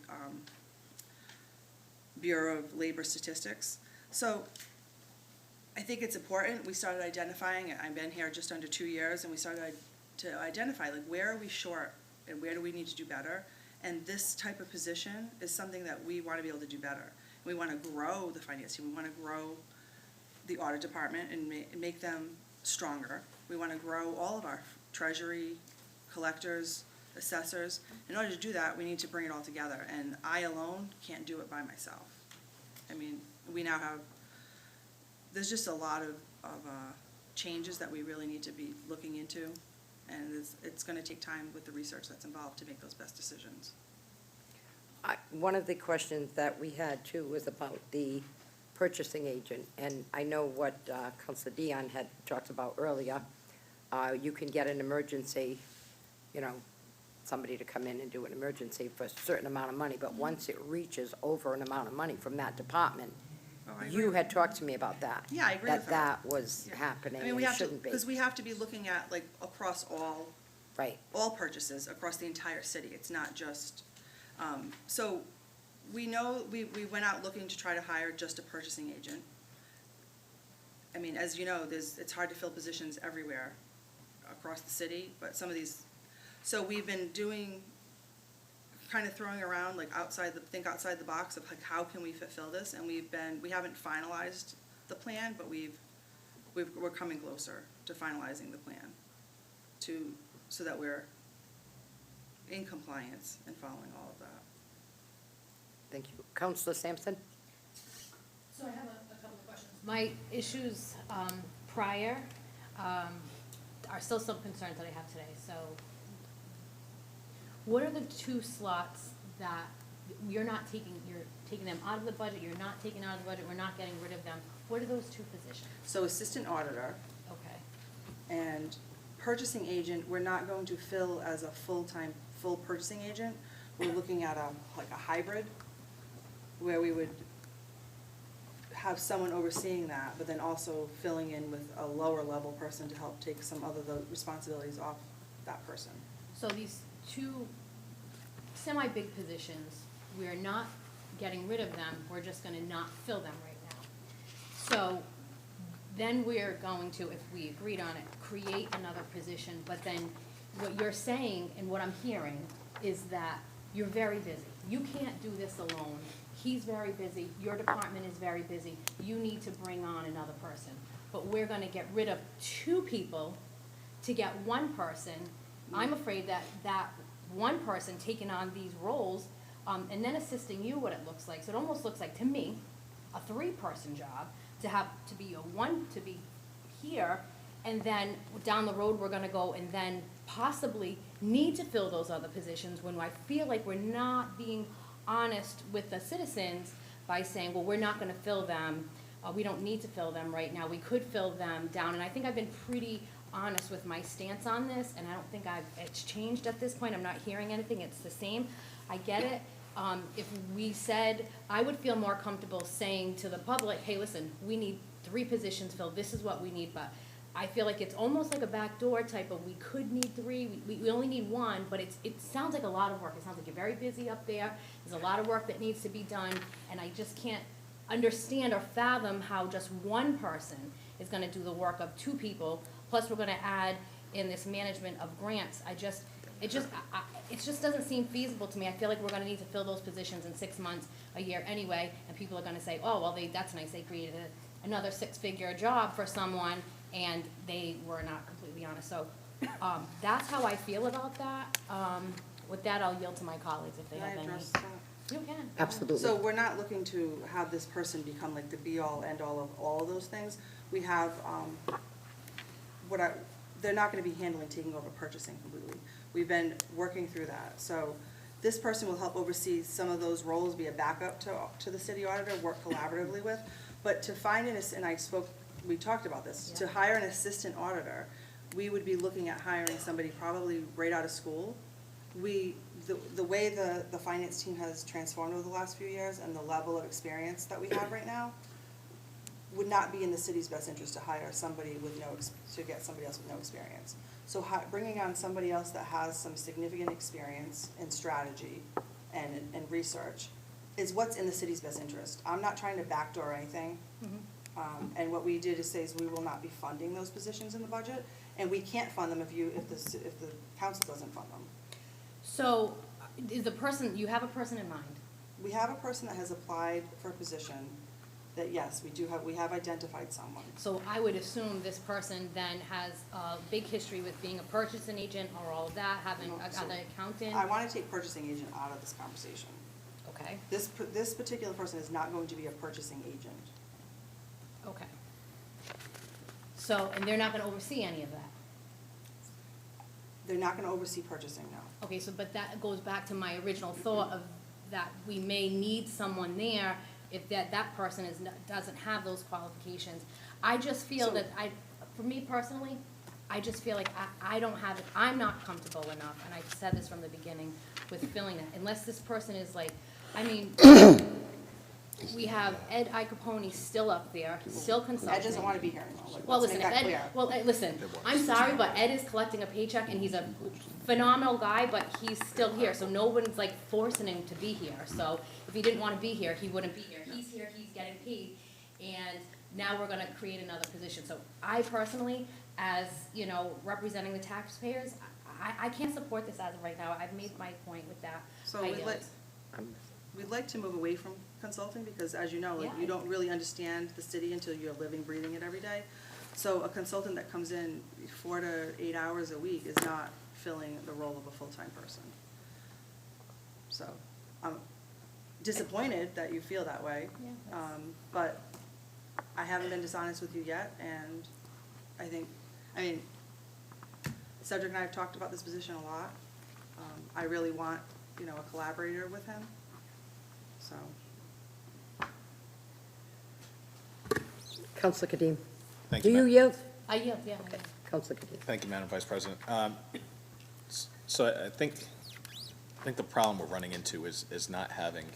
Bureau of Labor Statistics. So I think it's important. We started identifying, I've been here just under 2 years, and we started to identify, like, where are we short and where do we need to do better? And this type of position is something that we want to be able to do better. We want to grow the finance team. We want to grow the audit department and make them stronger. We want to grow all of our treasury, collectors, assessors. In order to do that, we need to bring it all together, and I alone can't do it by myself. I mean, we now have, there's just a lot of changes that we really need to be looking into, and it's going to take time with the research that's involved to make those best decisions. One of the questions that we had too was about the purchasing agent, and I know what Councilor Dion had talked about earlier. You can get an emergency, somebody to come in and do an emergency for a certain amount of money, but once it reaches over an amount of money from that department, you had talked to me about that. Yeah, I agree with that was happening, I mean, and we it have to, shouldn't be. because we have to be looking at, like, across Right. all purchases across the entire city. It's not just, so we know, we went out looking to try to hire just a purchasing agent. I mean, as you know, it's hard to fill positions everywhere across the city, but some of these, so we've been doing, kind of throwing around, like, outside the box of, like, how can we fulfill this? And we haven't finalized the plan, but we're coming closer to finalizing the plan so that we're in compliance and following all of that. Thank you. Councilor Sampson? So I have a couple of questions. My issues prior are still some concerns that I have today. So what are the 2 slots that you're taking them out of the budget, you're not taking out of the budget, we're not getting rid of them? What are those 2 positions? So assistant auditor Okay. and purchasing agent, we're not going to fill as a full purchasing agent. We're looking at a hybrid, where we would have someone overseeing that, but then also filling in with a lower level person to help take some of the responsibilities off that person. So these 2 semi-big positions, we're not getting rid of them, we're just gonna not fill them right now. So then we're going to, if we agreed on it, create another position, but then what you're saying and what I'm hearing is that you're very busy. You can't do this alone. He's very busy, your department is very busy, you need to bring on another person. But we're gonna get rid of 2 people to get 1 person. I'm afraid that 1 person taking on these roles, and then assisting you, what it looks like. So it almost looks like, to me, a 3-person job, to be here, and then down the road, we're gonna go and then possibly need to fill those other positions when I feel like we're not being honest with the citizens by saying, well, we're not gonna fill them, we don't need to fill them right now, we could fill them down. And I think I've been pretty honest with my stance on this, and I don't think it's changed at this point. I'm not hearing anything, it's the same. I get it. If we said, I would feel more comfortable saying to the public, hey, listen, we need 3 positions filled, this is what we need, but I feel like it's almost like a backdoor type of, we could need 3, we only need 1, but it sounds like a lot of work. It sounds like you're very busy up there, there's a lot of work that needs to be done, and I just can't understand or fathom how just 1 person is gonna do the work of 2 people, plus we're gonna add in this management of grants. It just doesn't seem feasible to me. I feel like we're gonna need to fill those positions in 6 months, a year anyway, and people are gonna say, oh, well, that's nice, they created another 6-figure job for someone, and they were not completely honest. So, that's how I feel about that. With that, I'll yield to my colleagues if they have any. Can I address that? You can. Absolutely. So we're not looking to have this person become like the be-all, end-all of all of those things. We have, they're not gonna be handling taking over purchasing completely. We've been working through that. So this person will help oversee some of those roles, be a backup to the city auditor, work collaboratively with. But to find we talked about this, to hire an assistant auditor, we would be looking at hiring somebody probably right out of school. The way the finance team has transformed over the last few years and the level of experience that we have right now, would not be in the city's best interest to hire somebody to get somebody else with no experience. So bringing on somebody else that has some significant experience in strategy and research is what's in the city's best interest. I'm not trying to backdoor anything. And what we did is say is we will not be funding those positions in the budget, and we can't fund them if the council doesn't fund them. So, is you have a person in mind? We have a person that has applied for a position that, yes, we have identified someone. So I would assume this person then has a big history with being a purchasing agent or all of that, having an accountant? I want to take purchasing agent out of this conversation. Okay, This particular person is not going to be a purchasing agent. okay. So, and they're not gonna oversee any of that? They're not going to oversee purchasing, no. Okay, so, but that goes back to my original thought of that we may need someone there if that person doesn't have those qualifications. I just feel that for me personally, I just feel like I don't have it, I'm not comfortable enough, and I said this from the beginning, with filling that, unless this person is like, I mean, we have Ed Icapone still up there, still consulting. Ed doesn't want to be here anymore. Well, Let's listen, make that clear. listen, I'm sorry, but Ed is collecting a paycheck and he's a phenomenal guy, but he's still here, so no one's like forcing him to be here. So if he didn't want to be here, he wouldn't be here. He's here, he's getting paid, and now we're gonna create another position. So I personally, as, representing the taxpayers, I can't support this as of right now. I've made my point with that. So I we'd like to move away from consulting because, as you know, Yeah. you don't really understand the city until you're living, breathing it every day. So a consultant that comes in 4 to 8 hours a week is not filling the role of a full-time person. So I'm disappointed that you feel that way. Yeah, But I haven't been dishonest with you yet, and Cedric and I have talked about this position a lot. I really want, a collaborator with him, so. Counselor Kadim. Thank Do you, you Madam- yield? I yield, yeah. Okay, Counselor Kadim. Thank you, Madam Vice President. So I think the problem we're running into is not having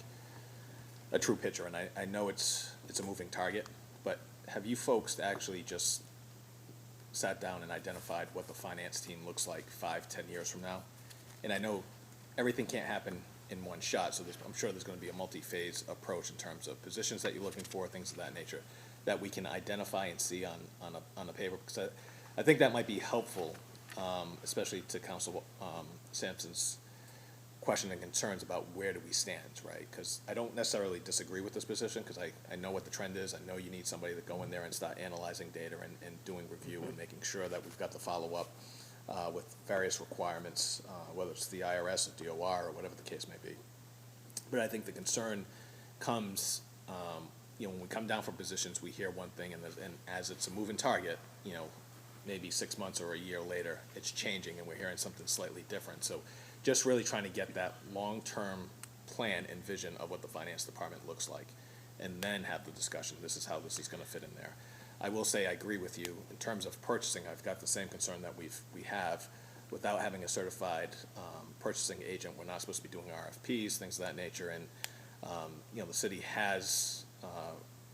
a true picture, and I know it's a moving target, but have you folks actually just sat down and identified what the finance team looks like 5-10 years from now? And I know everything can't happen in one shot, so I'm sure there's gonna be a multi-phase approach in terms of positions that you're looking for, things of that nature, that we can identify and see on a paper, because I think that might be helpful, especially to Council Sampson's question and concerns about where do we stand, right? Because I don't necessarily disagree with this position, because I know what the trend is. I know you need somebody to go in there and start analyzing data and doing review and making sure that we've got the follow-up with various requirements, whether it's the IRS or DOR or whatever the case may be. But I think the concern comes, when we come down from positions, we hear one thing, and as it's a moving target, maybe 6 months or a year later, it's changing, and we're hearing something slightly different. So just really trying to get that long-term plan and vision of what the finance department looks like, and then have the discussion, this is how this is gonna fit in there. I will say, I agree with you, in terms of purchasing, I've got the same concern that we have. Without having a certified purchasing agent, we're not supposed to be doing RFPs, things of that nature, and, the city has,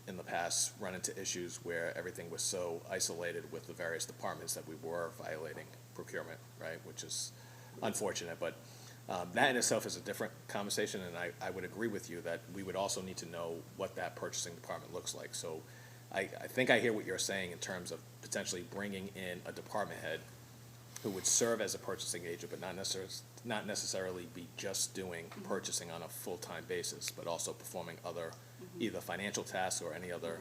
in the past, run into issues where everything was so isolated with the various departments that we were violating procurement, right, which is unfortunate, but that in itself is a different conversation, and I would agree with you that we would also need to know what that purchasing department looks like. So I think I hear what you're saying in terms of potentially bringing in a department head who would serve as a purchasing agent, but not necessarily be just doing purchasing on a full-time basis, but also performing other either financial tasks or any other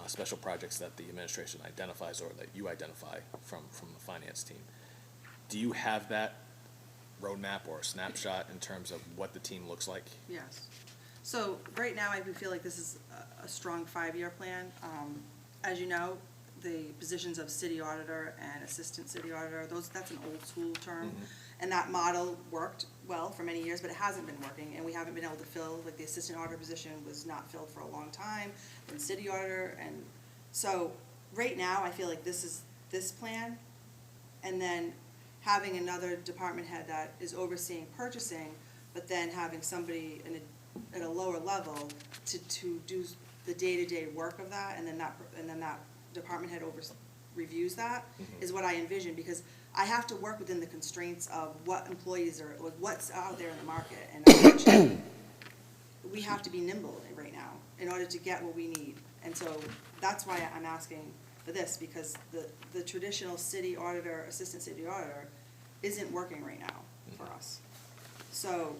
special projects that the administration identifies or that you identify from the finance team. Do you have that roadmap or a snapshot in terms of what the team looks like? Yes. So right now, I feel like this is a strong 5-year plan. As you know, the positions of city auditor and assistant city auditor, that's an old school term. And that model worked well for many years, but it hasn't been working, and we haven't been able to fill, like, the assistant auditor position was not filled for a long time, and city auditor, and so, right now, I feel like this is this plan, and then having another department head that is overseeing purchasing, but then having somebody at a lower level to do the day-to-day work of that, and then that department head reviews that, is what I envision, because I have to work within the constraints of what employees are, like, what's out there in the market, and unfortunately, we have to be nimble right now in order to get what we need. And so that's why I'm asking for this, because the traditional city auditor, assistant city auditor, isn't working right now for us. So,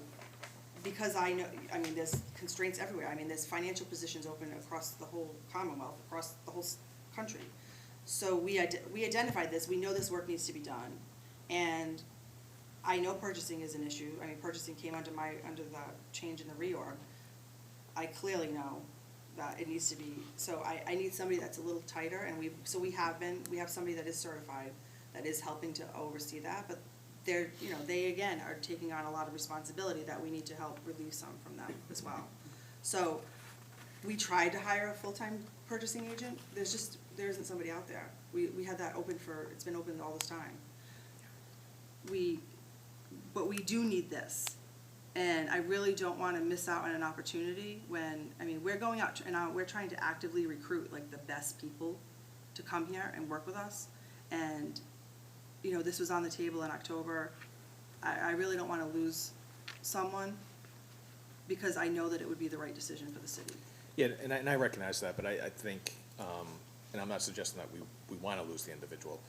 because I know, I mean, there's constraints everywhere. I mean, there's financial positions open across the whole Commonwealth, across the whole country. So we identified this, we know this work needs to be done, and I know purchasing is an issue. I mean, purchasing came under the change in the reorg. I clearly know that it needs to be, so I need somebody that's a little tighter, and we have somebody that is certified, that is helping to oversee that, but they again are taking on a lot of responsibility that we need to help relieve some from them as well. So, we tried to hire a full-time purchasing agent, there isn't somebody out there. We had that open it's been open all this time. But we do need this. And I really don't want to miss out on an opportunity when, I mean, we're going out and we're trying to actively recruit, like, the best people to come here and work with us. And, this was on the table in October. I really don't want to lose someone, because I know that it would be the right decision for the city. Yeah, and I recognize that, but I think, and I'm not suggesting that we want to lose the individual,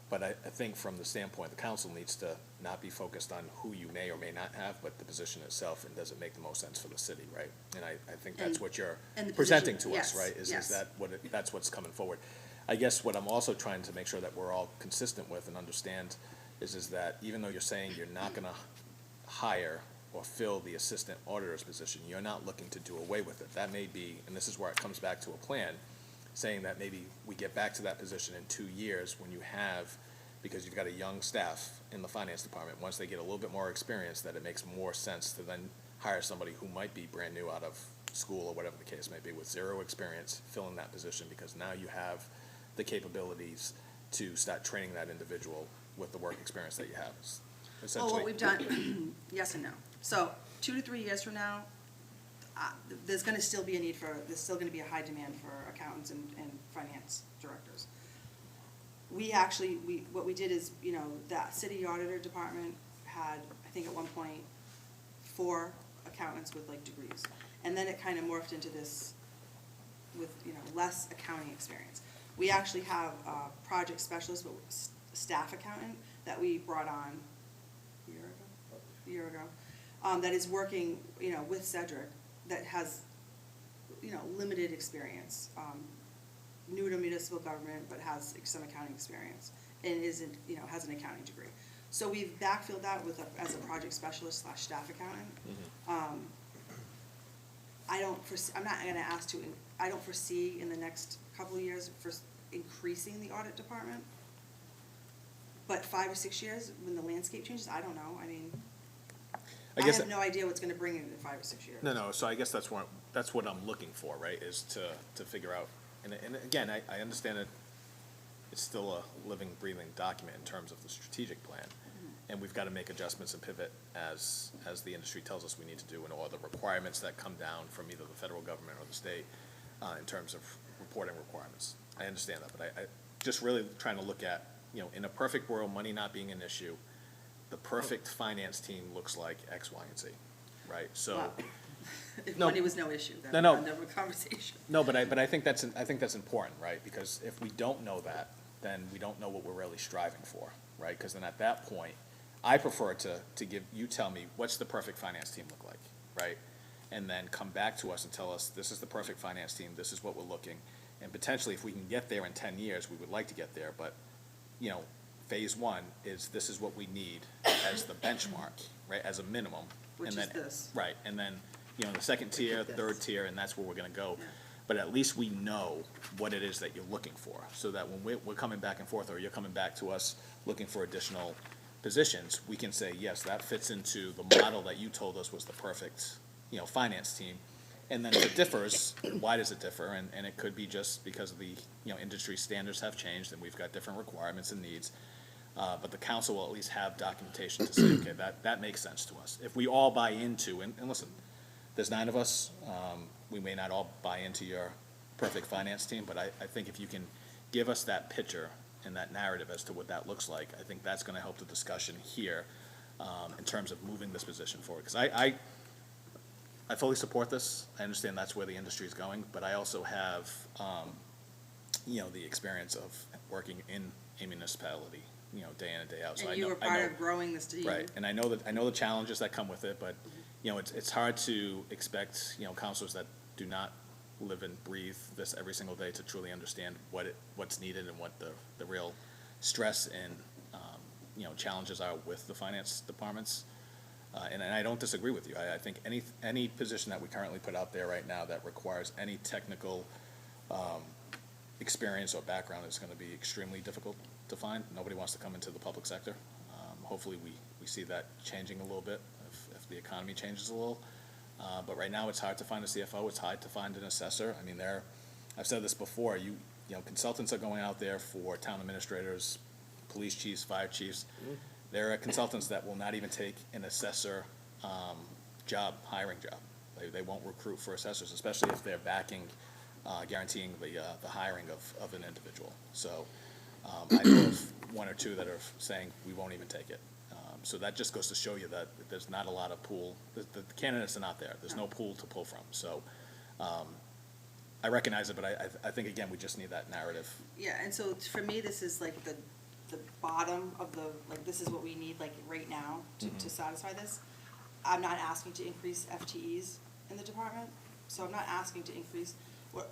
but I think from the standpoint, the council needs to not be focused on who you may or may not have, but the position itself, and does it make the most sense for the city, right? And I think that's what you're presenting to us, right? Is that that's what's coming forward? I guess what I'm also trying to make sure that we're all consistent with and understand is that even though you're saying you're not gonna hire or fill the assistant auditor's position, you're not looking to do away with it. That may be, and this is where it comes back to a plan, saying that maybe we get back to that position in 2 years when you have, because you've got a young staff in the finance department, once they get a little bit more experience, that it makes more sense to then hire somebody who might be brand new out of school or whatever the case may be with 0 experience, filling that position, because now you have the capabilities to start training that individual with the work experience that you have. Well, what we've done, yes and no. So 2 to 3 years from now, there's gonna still be there's still gonna be a high demand for accountants and finance directors. What we did is, that city auditor department had, I think at one point, 4 accountants with, like, degrees. And then it kind of morphed into this with, less accounting experience. We actually have a project specialist, but staff accountant that we brought on a year ago, that is working, with Cedric, that has, limited experience, new to municipal government, but has some accounting experience, and isn't, has an accounting degree. So we've backfilled that as a project specialist / staff accountant. I'm not gonna ask I don't foresee in the next couple of years for increasing the audit department. But 5 or 6 years, when the landscape changes, I don't know, I mean, I have no idea what's gonna bring in 5 or 6 years. No, so I guess that's what I'm looking for, right, is to figure out, and again, I understand that it's still a living, breathing document in terms of the strategic plan, and we've got to make adjustments and pivot as the industry tells us we need to do, and all the requirements that come down from either the federal government or the state, in terms of reporting requirements. I understand that, but I just really trying to look at, in a perfect world, money not being an issue, the perfect finance team looks like X, Y, and Z, right? So, Wow. If No. money was no issue, then No. we'd have a conversation. no, but I think that's important, right? Because if we don't know that, then we don't know what we're really striving for, right? Because then at that point, I prefer to tell me, what's the perfect finance team look like, right? And then come back to us and tell us, this is the perfect finance team, this is what we're looking. And potentially, if we can get there in 10 years, we would like to get there, but, phase 1 is, this is what we need as the benchmark, right, as a minimum. Which And is then- this. Right, and then the second tier, third tier, and that's where we're gonna go. Yeah. But at least we know what it is that you're looking for, so that when we're coming back and forth, or you're coming back to us looking for additional positions, we can say, yes, that fits into the model that you told us was the perfect, finance team. And then if it differs, why does it differ? And it could be just because of the, industry standards have changed and we've got different requirements and needs. But the council will at least have documentation to say, okay, that makes sense to us. If we all buy into, and listen, there's 9 of us, we may not all buy into your perfect finance team, but I think if you can give us that picture and that narrative as to what that looks like, I think that's gonna help the discussion here, in terms of moving this position forward. Because I fully support this. I understand that's where the industry is going, but I also have, the experience of working in a municipality, day in and day out. So And I you know- were I part know- of growing this team. Right, and I know the challenges that come with it, but, it's hard to expect, counselors that do not live and breathe this every single day to truly understand what's needed and what the real stress and, challenges are with the finance departments. And I don't disagree with you. I think any position that we currently put out there right now that requires any technical, experience or background is gonna be extremely difficult to find. Nobody wants to come into the public sector. Hopefully, we see that changing a little bit if the economy changes a little. But right now, it's hard to find a CFO, it's hard to find an assessor. I mean, I've said this before, consultants are going out there for town administrators, police chiefs, fire chiefs. There are consultants that will not even take an assessor, hiring job. They won't recruit for assessors, especially if they're guaranteeing the hiring of an individual. So, I know of 1 or 2 that are saying we won't even take it. So that just goes to show you that there's not a lot of pool, the candidates are not there, there's no pool to pull from, so, I recognize it, but I think, again, we just need that narrative. Yeah, and so for me, this is like the bottom of this is what we need, like, right now to satisfy this. I'm not asking to increase FTEs in the department, so I'm not asking to increase,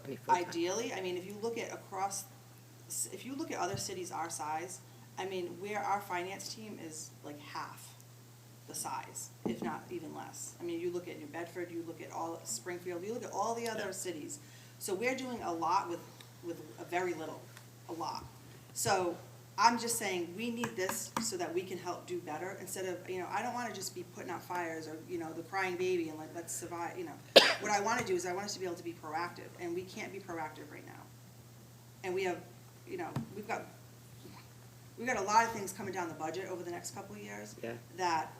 Any full-time. ideally, I mean, if you look at other cities our size, I mean, where our finance team is like half the size, if not even less. I mean, you look at New Bedford, you look at all Springfield, you look at all the other cities. So we're doing a lot with a very little, a lot. So I'm just saying, we need this so that we can help do better, instead of, I don't wanna just be putting out fires or, the crying baby and like, let's survive, What I wanna do is I want us to be able to be proactive, and we can't be proactive right now. And we have, we've got a lot of things coming down the budget over the next couple of years. Yeah. That,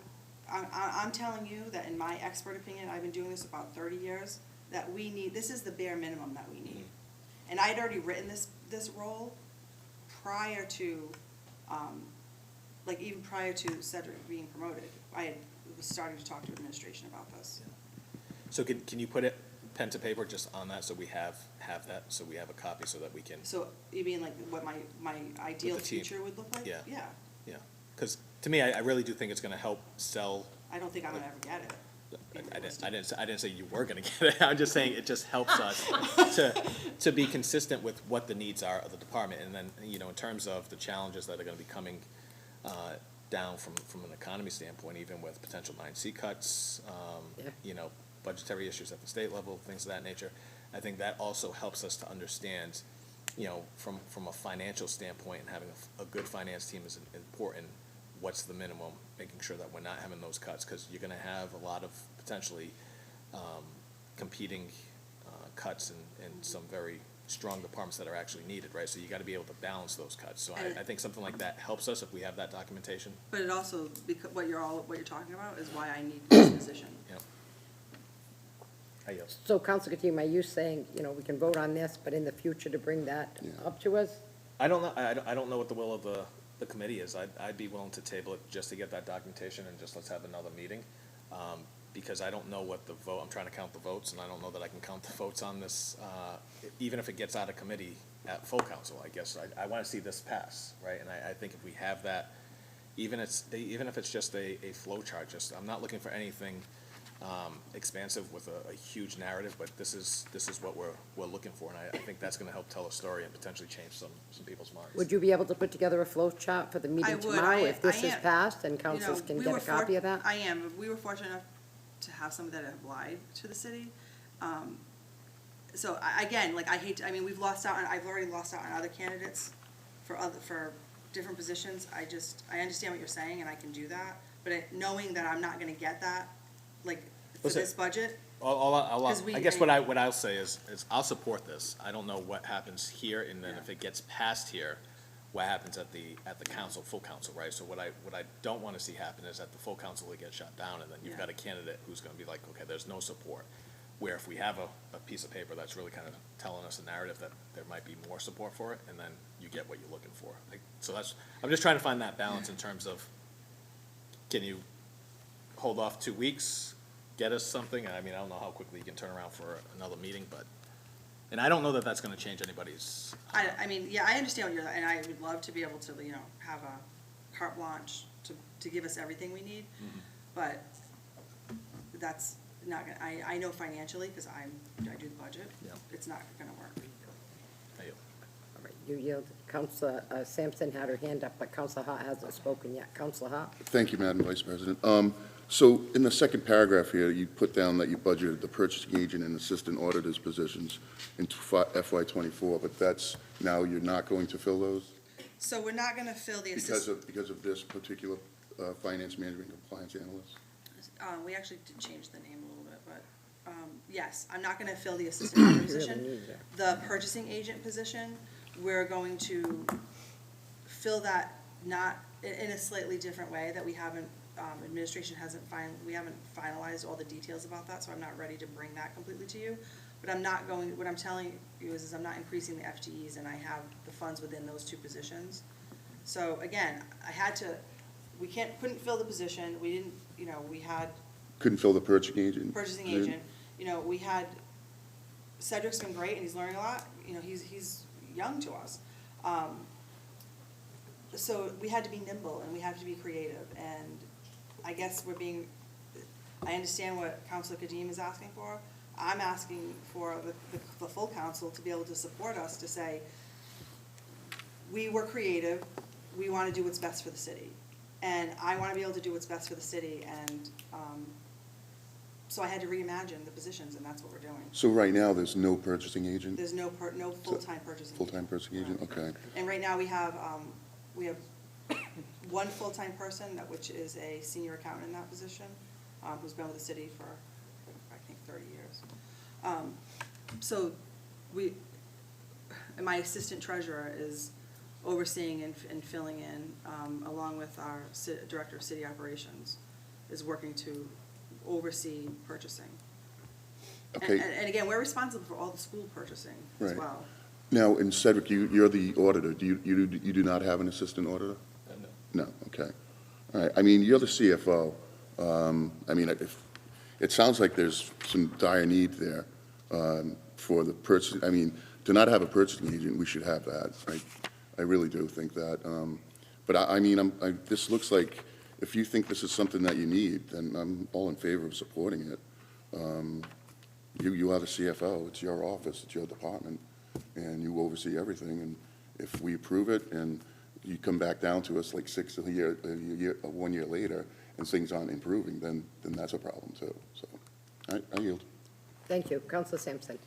I'm telling you that in my expert opinion, I've been doing this about 30 years, that this is the bare minimum that we need. And I had already written this role prior to, even prior to Cedric being promoted. I was starting to talk to administration about this. So can you put it pen to paper just on that, so we have that, so we have a copy, so that we can, So you mean like what my ideal With the team. future would look like? Yeah. Yeah. because to me, I really do think it's gonna help sell. I don't think I'm gonna ever get it. I didn't say you were gonna get it, I'm just saying it just helps us to be consistent with what the needs are of the department, and then, in terms of the challenges that are gonna be coming, down from an economy standpoint, even with potential 9C cuts, Yeah. Budgetary issues at the state level, things of that nature. I think that also helps us to understand, from a financial standpoint, and having a good finance team is important. What's the minimum, making sure that we're not having those cuts, because you're gonna have a lot of potentially, competing, cuts in some very strong departments that are actually needed, right? So you gotta be able to balance those cuts. So I think something like that helps us if we have that documentation. But it also, because what you're talking about is why I need this position. I yield. So, Council Katim, are you saying, we can vote on this, but in the future to bring that Yeah. up to us? I don't know, I don't know what the will of the committee is. I'd be willing to table it just to get that documentation and just let's have another meeting. Because I don't know what the vote, I'm trying to count the votes, and I don't know that I can count the votes on this, even if it gets out of committee at full council, I guess. I wanna see this pass, right? And I think if we have that, even if it's just a flow chart, I'm not looking for anything, expansive with a huge narrative, but this is what we're looking for, and I think that's gonna help tell a story and potentially change some people's minds. Would you be able to put together a flow chart for the I meeting would. tomorrow if this I is am. passed and councils can get a copy of that? I am. We were fortunate enough to have somebody that have lied to the city. So again, like, I hate, I mean, I've already lost out on other candidates for different positions. I understand what you're saying, and I can do that, but knowing that I'm not gonna get that, like, for Listen, this budget, I guess what I'll say is I'll support this. I don't know what happens here, and then if it gets passed here, what happens at the council, full council, right? So what I don't wanna see happen is at the full council, it gets shut down, and then you've got a candidate who's gonna be like, okay, there's no support. Where if we have a piece of paper that's really kind of telling us a narrative that there might be more support for it, and then you get what you're looking for. So I'm just trying to find that balance in terms of, can you hold off 2 weeks, get us something? I mean, I don't know how quickly you can turn around for another meeting, but, and I don't know that that's gonna change anybody's. I mean, yeah, I understand what you're, and I would love to be able to, you know, have a carte blanche to give us everything we need, but that's not gonna, I know financially, because I do the budget, Yeah. it's not gonna work. Hey, All right, you yield. Counselor Sampson had her hand up, but Counselor Hart hasn't spoken yet. Counselor Hart? Thank you, Madam Vice President. So in the second paragraph here, you put down that you budgeted the purchasing agent and assistant auditor's positions in FY '24, but that's, now you're not going to fill those So we're not gonna fill the assistant. because of this particular finance management compliance analyst? We actually did change the name a little bit, but, yes, I'm not gonna fill the assistant auditor position. need that. The purchasing agent position, we're going to fill that not, in a slightly different way, that we haven't, administration we haven't finalized all the details about that, so I'm not ready to bring that completely to you. But what I'm telling you is I'm not increasing the FTEs, and I have the funds within those two positions. So again, couldn't fill the position, we didn't, you know, we had Couldn't fill the purchasing agent? purchasing agent, you know, we had, Cedric's been great and he's learning a lot, you know, he's young to us. So we had to be nimble and we have to be creative, and I guess I understand what Councilor Kadim is asking for. I'm asking for the full council to be able to support us, to say, we were creative, we wanna do what's best for the city. And I wanna be able to do what's best for the city, and, so I had to reimagine the positions, and that's what we're doing. So right now, there's no purchasing agent? There's no full-time purchasing. Full-time purchasing agent, okay. And right now, we have one full-time person, which is a senior accountant in that position, who's been with the city for, I think, 30 years. So and my assistant treasurer is overseeing and filling in, along with our director of city operations, is working to oversee purchasing. Okay. And again, we're responsible for all the school purchasing as Right. well. Now, in Cedric, you're the auditor. You do not have an assistant auditor? no. No, okay. All right, I mean, you're the CFO. I mean, it sounds like there's some dire need there for the purchase, I mean, to not have a purchasing agent, we should have that. I really do think that. But I mean, this looks like, if you think this is something that you need, then I'm all in favor of supporting it. You are the CFO, it's your office, it's your department, and you oversee everything. And if we approve it and you come back down to us like 1 year later, and things aren't improving, then that's a problem too. So, I yield. Thank you. Counselor Sampson?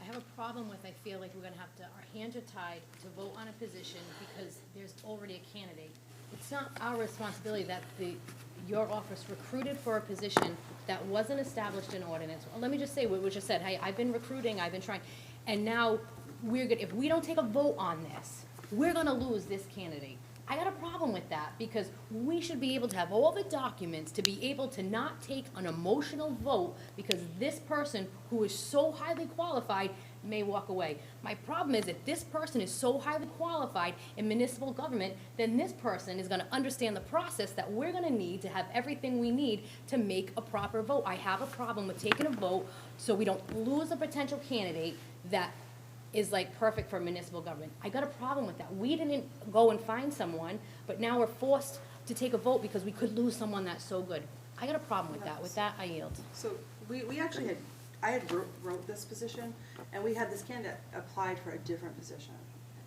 I have a problem with, I feel like we're gonna have to, our hands are tied to vote on a position because there's already a candidate. It's not our responsibility that your office recruited for a position that wasn't established in ordinance. Well, let me just say what was just said. Hey, I've been recruiting, I've been trying, and now if we don't take a vote on this, we're gonna lose this candidate. I got a problem with that, because we should be able to have all the documents to be able to not take an emotional vote because this person who is so highly qualified may walk away. My problem is if this person is so highly qualified in municipal government, then this person is gonna understand the process that we're gonna need to have everything we need to make a proper vote. I have a problem with taking a vote so we don't lose a potential candidate that is like perfect for municipal government. I got a problem with that. We didn't go and find someone, but now we're forced to take a vote because we could lose someone that's so good. I got a problem with that. With that, I yield. So we actually I wrote this position, and we had this candidate applied for a different position.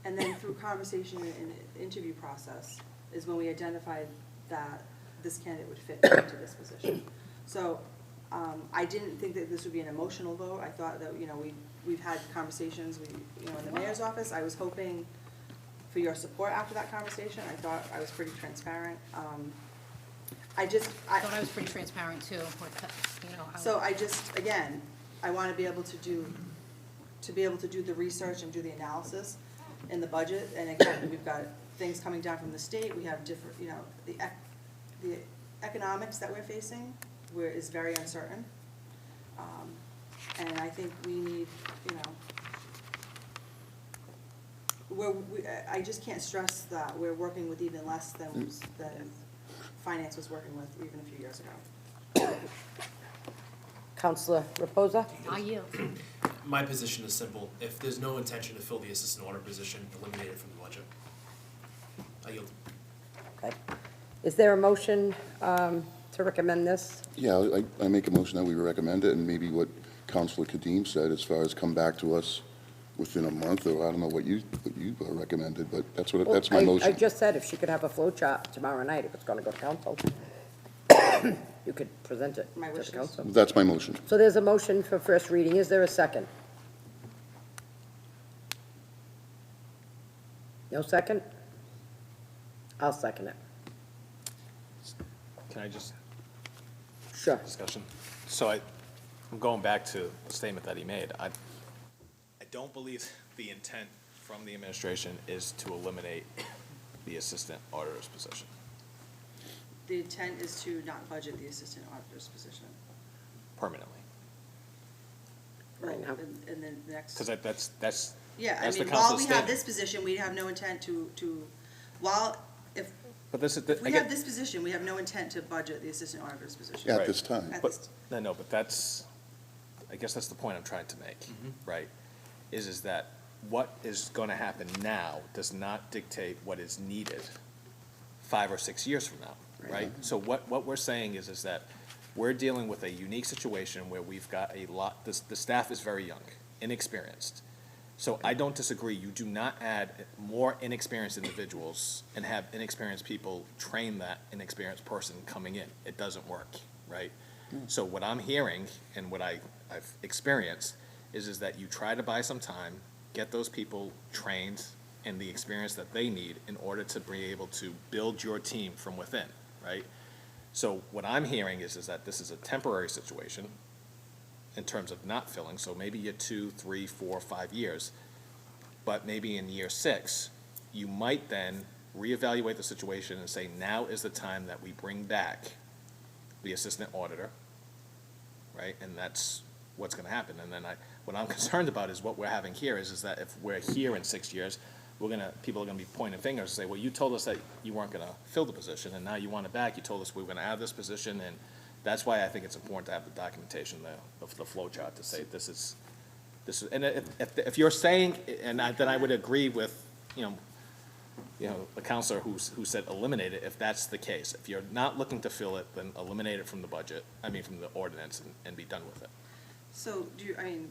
And then through conversation and interview process is when we identified that this candidate would fit into this position. So I didn't think that this would be an emotional vote. I thought that, you know, we've had conversations, you know, in the mayor's office. I was hoping for your support after that conversation. I thought I was pretty transparent. I thought I was pretty transparent too, with, you know, how. So I just, again, I want to be able to do the research and do the analysis in the budget. And again, we've got things coming down from the state. We have different, you know, the economics that we're facing is very uncertain. And I think we need, you know, I just can't stress that we're working with even less than finance was working with even a few years ago. Counselor Reposa? I yield. My position is simple. If there's no intention to fill the assistant auditor position, eliminate it from the budget. I yield. Okay. Is there a motion to recommend this? Yeah, I make a motion that we recommend it, and maybe what Councilor Kadim said, as far as come back to us within a month, or I don't know what you recommended, but that's my I motion. just said if she could have a flow chart tomorrow night, if it's gonna go to council, you could present it My to the wishes. council. That's my motion. So there's a motion for first reading. Is there a second? No second? I'll second it. Can I just, Sure. discussion? So I'm going back to the statement that he made. I don't believe the intent from the administration is to eliminate the assistant auditor's position. The intent is to not budget the assistant auditor's position. Permanently. Right now. In the next. Because that's, Yeah, I that's the mean, while council's we have statement. this position, we have no intent to, if But this is, we again, have this position, we have no intent to budget the assistant auditor's position. At Right. this time. At but, this- no, but that's, I guess that's the point I'm trying to make, right? Is that what is gonna happen now does not dictate what is needed 5 or 6 years from now, right? So what we're saying is that we're dealing with a unique situation where we've got a lot, the staff is very young, inexperienced. So I don't disagree, you do not add more inexperienced individuals and have inexperienced people train that inexperienced person coming in. It doesn't work, right? So what I'm hearing and what I've experienced is that you try to buy some time, get those people trained and the experience that they need in order to be able to build your team from within, right? So what I'm hearing is that this is a temporary situation in terms of not filling, so maybe you're 2, 3, 4, 5 years, but maybe in year 6, you might then reevaluate the situation and say, now is the time that we bring back the assistant auditor, right? And that's what's gonna happen. And then what I'm concerned about is what we're having here is that if we're here in 6 years, people are gonna be pointing fingers and say, well, you told us that you weren't gonna fill the position, and now you want it back, you told us we were gonna add this position, and that's why I think it's important to have the documentation, the flow chart to say this is, and if you're saying, then I would agree with, you know, the counselor who said eliminate it, if that's the case. If you're not looking to fill it, then eliminate it from the budget, from the ordinance and be done with it. So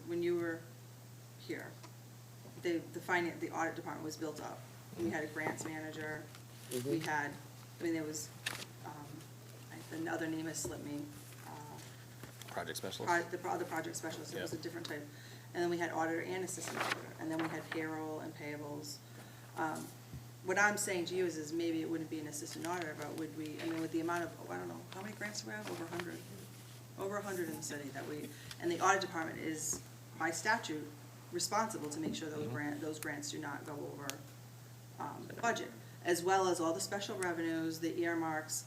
when you were here, the audit department was built up. We had a grants manager, we had, there was, another name has slipped me. Project specialist? The other project specialist, it was a Yeah. different type. And then we had auditor and assistant auditor, and then we had payroll and payables. What I'm saying to you is maybe it wouldn't be an assistant auditor, but would we, with the amount of, I don't know, how many grants do we have? Over 100. Over 100 in the city and the audit department is, by statute, responsible to make sure those grants do not go over, budget, as well as all the special revenues, the earmarks,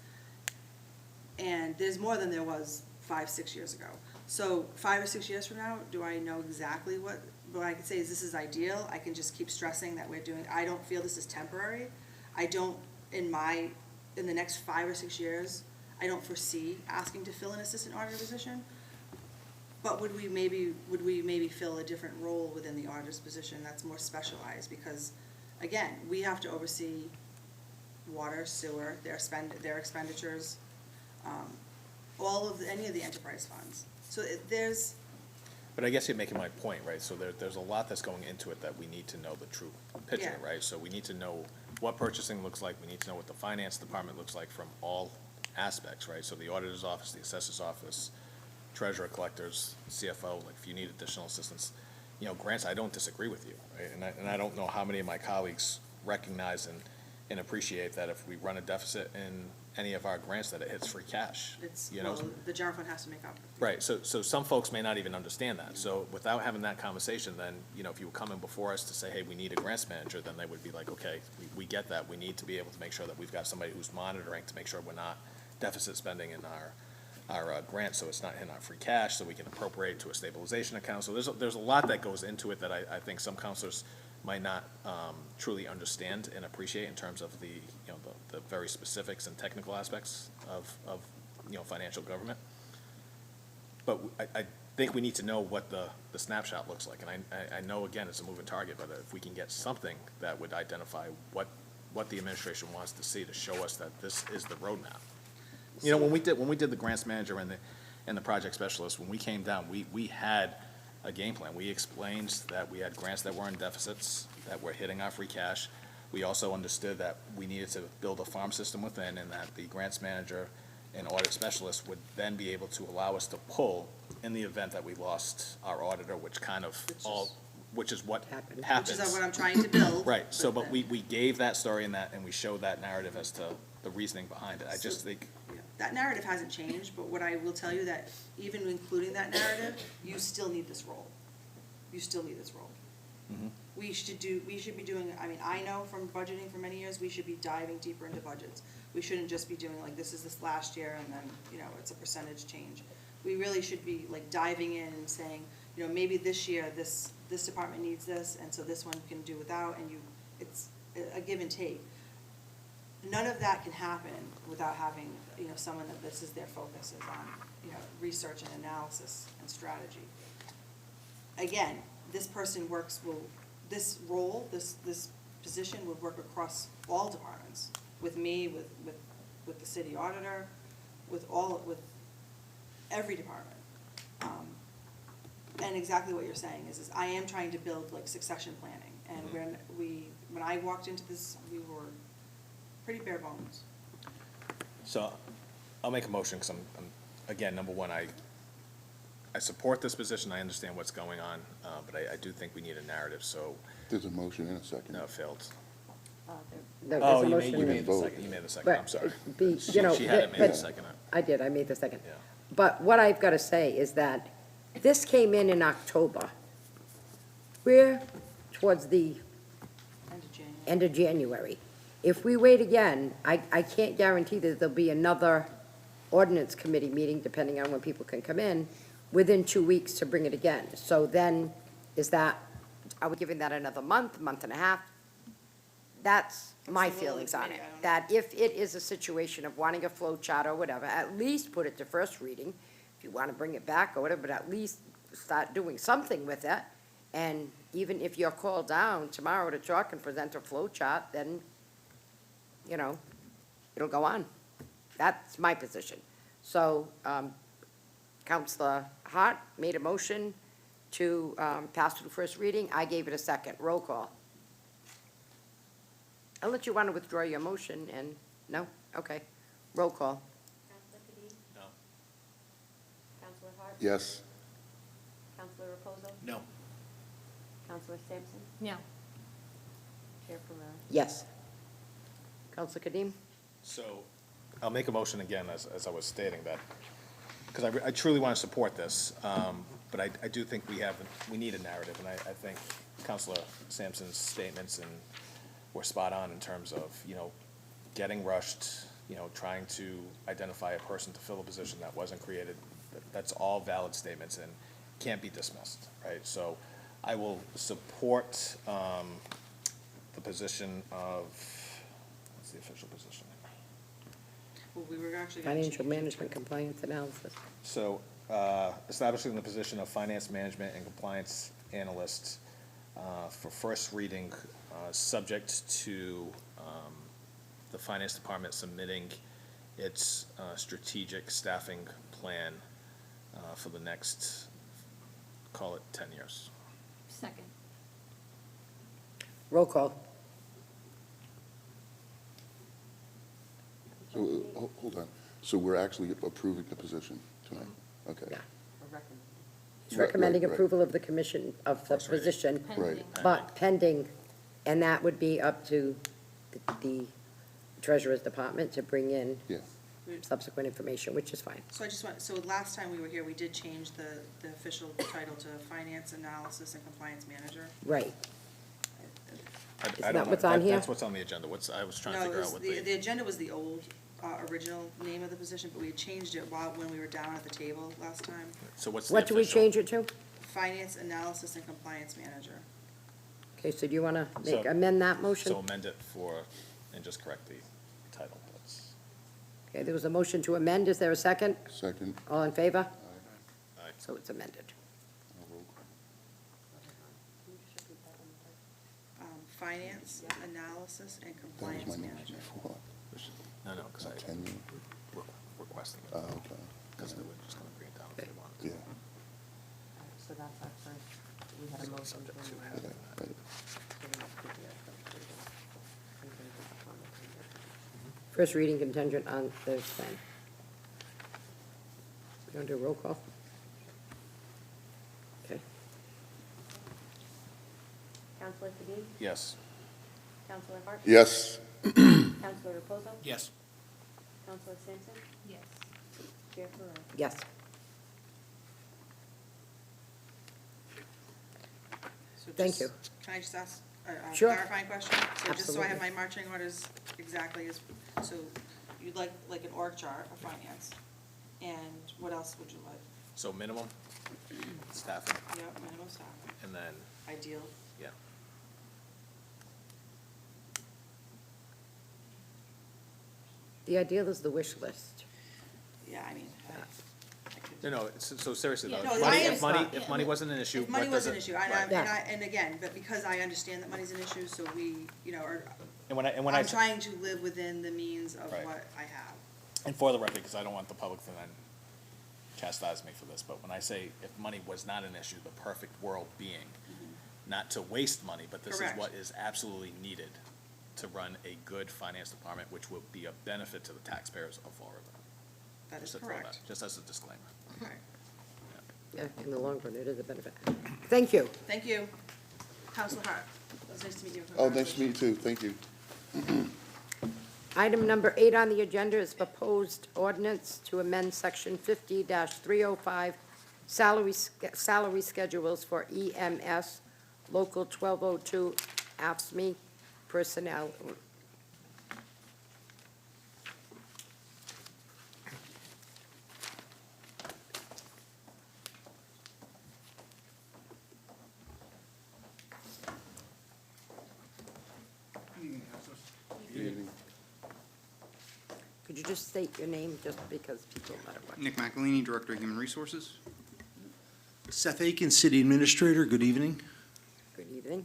and there's more than there was 5, 6 years ago. So 5 or 6 years from now, do I know exactly what I can say is this is ideal? I can just keep stressing that I don't feel this is temporary. I don't, in the next 5 or 6 years, I don't foresee asking to fill an assistant auditor position. But would we maybe fill a different role within the auditor's position that's more specialized? Because, again, we have to oversee water, sewer, their expenditures, any of the enterprise funds. So there's. But I guess you're making my point, right? So there's a lot that's going into it that we need to know the true picture, Yeah. right? So we need to know what purchasing looks like, we need to know what the finance department looks like from all aspects, right? So the auditor's office, the assessor's office, treasurer, collectors, CFO, like if you need additional assistance, grants, I don't disagree with you, right? And I don't know how many of my colleagues recognize and appreciate that if we run a deficit in any of our grants, that it hits free cash. It's, you know? well, the general fund has to make up. Right, so some folks may not even understand that. So without having that conversation, then, if you were coming before us to say, hey, we need a grants manager, then they would be like, okay, we get that. We need to be able to make sure that we've got somebody who's monitoring to make sure we're not deficit spending in our grants, so it's not in our free cash, so we can appropriate to a stabilization account. So there's a lot that goes into it that I think some counselors might not truly understand and appreciate in terms of the very specifics and technical aspects of financial government. But I think we need to know what the snapshot looks like, and I know, again, it's a moving target, but if we can get something that would identify what the administration wants to see to show us that this is the roadmap. When we did the grants manager and the project specialist, when we came down, we had a game plan. We explained that we had grants that were in deficits, that were hitting our free cash. We also understood that we needed to build a farm system within, and that the grants manager and audit specialist would then be able to allow us to pull in the event that we lost our auditor, which is what happens. Which is what I'm trying to build. Right, so, but we gave that story and we showed that narrative as to the reasoning behind it. I just think, That narrative hasn't changed, but what I will tell you that even including that narrative, you still need this role. You still need this role. Mhm. We should be doing, I know from budgeting for many years, we should be diving deeper into budgets. We shouldn't just be doing like, this is this last year and then, it's a percentage change. We really should be like diving in and saying, maybe this year, this department needs this, and so this one can do without, and it's a give and take. None of that can happen without having, someone that this is their focus is on, research and analysis and strategy. Again, this person this role, this position would work across all departments, with me, with the city auditor, with every department. And exactly what you're saying is I am trying to build like succession planning, and when I walked into this, we were pretty bare bones. so I'll make a motion, because I'm, again, number one, I support this position, I understand what's going on, but I do think we need a narrative, so, There's a motion in a second. no, it failed. There's Oh, a you motion. made the vote. second, you made the second, I'm But sorry. you know, She hadn't made but- the second. I made the second. Yeah. But what I've got to say is that this came in October. We're towards the End of January. end of January. If we wait again, I can't guarantee that there'll be another ordinance committee meeting, depending on when people can come in, within 2 weeks to bring it again. So then, are we giving that another month and a half? That's my It's the will of the feelings on it. committee, I don't know. That if it is a situation of wanting a flow chart or whatever, at least put it to first reading. If you want to bring it back or whatever, but at least start doing something with it. And even if you're called down tomorrow to talk and present a flow chart, then, it'll go on. That's my position. So, Counselor Hart made a motion to pass through first reading. I gave it a second. Roll call. I'll let you want to withdraw your motion and, no? Okay. Roll call. Counselor Kadim? No. Counselor Hart? Yes, Counselor Reposo? No. Counselor Sampson? No. Chair Pereira? Yes. Counselor Kadim? So, I'll make a motion again, as I was stating that, because I truly want to support this, but I do think we need a narrative, and I think Counselor Sampson's statements were spot on in terms of, getting rushed, trying to identify a person to fill a position that wasn't created. That's all valid statements and can't be dismissed, right? So I will support the position of, what's the official position? Well, we were actually gonna Financial change it. Management Compliance Analysis. So, establishing the position of finance management and compliance analyst for first reading, subject to the finance department submitting its strategic staffing plan for the next, call it 10 years. Second. Roll call. so, hold on. So we're actually approving the position tonight? Okay. Yeah. He's Right, recommending right, right. approval of the commission, of the First reading. position, Right. but pending, and that would be up to the treasurer's department to bring in Yeah. subsequent information, which is fine. So I just want, so last time we were here, we did change the official title to Finance Analysis and Compliance Manager. Right. I Isn't don't that know. what's on here? That's what's on the agenda. I was trying to No, it figure was, out what the agenda was the old, original name of the position, but we had changed it when we were down at the table last time. so what's the What do we official? change it to? Finance Analysis and Compliance Manager. Okay, so do you want to So- amend that motion? So amend it and just correct the title. That's, Okay, there was a motion to amend. Is there a second? Second. All in favor? Aye. So it's amended. Finance Analysis and That was Compliance my motion Manager. before. no, because I Ten, requesting it, okay. because they were just gonna bring it down if they wanted to. Yeah, So that's our first, we had a motion Subject to to. having yeah, that. right. First reading contingent on the thing. You want to do a roll call? Okay. Counselor Kadim? Yes. Counselor Hart? Yes, Counselor Reposo? Yes. Counselor Sampson? Yes. Chair Pereira? Yes. So Thank just- you. Can I just ask a Sure. clarifying question? So just so I have Absolutely. my marching orders exactly as, so you'd like an org chart of finance, and what else would you like? So minimum staffing, Yep, minimum staff, and then, ideal. yeah. The ideal is the wish list. Yeah, I mean, No, so seriously though, Yeah. if No, money, I if money, am- if money wasn't an issue, if money what was does an it? issue, Right. and again, but because I understand that money's an issue, so we, And when I I'm trying to live within the means of Right. what I have. And for the record, because I don't want the public to then chastise me for this, but when I say if money was not an issue, the perfect world being, not to waste money, but this is Correct. what is absolutely needed to run a good finance department, which will be a benefit to the taxpayers of Fall River. That is Just to throw that- correct. Just as a disclaimer. Okay, Yeah, in the long run, it is a benefit. Thank you. thank you. Counselor Hart, it was nice to meet you. oh, nice to meet you too, thank you. Item number 8 on the agenda is proposed ordinance to amend section 50-305 salary schedules for EMS Local 1202 AFSMI personnel. Could you just state your name, just because people matter what? Nick McElhaney, Director of Human Resources. Seth Aiken, City Administrator, good evening. Good evening.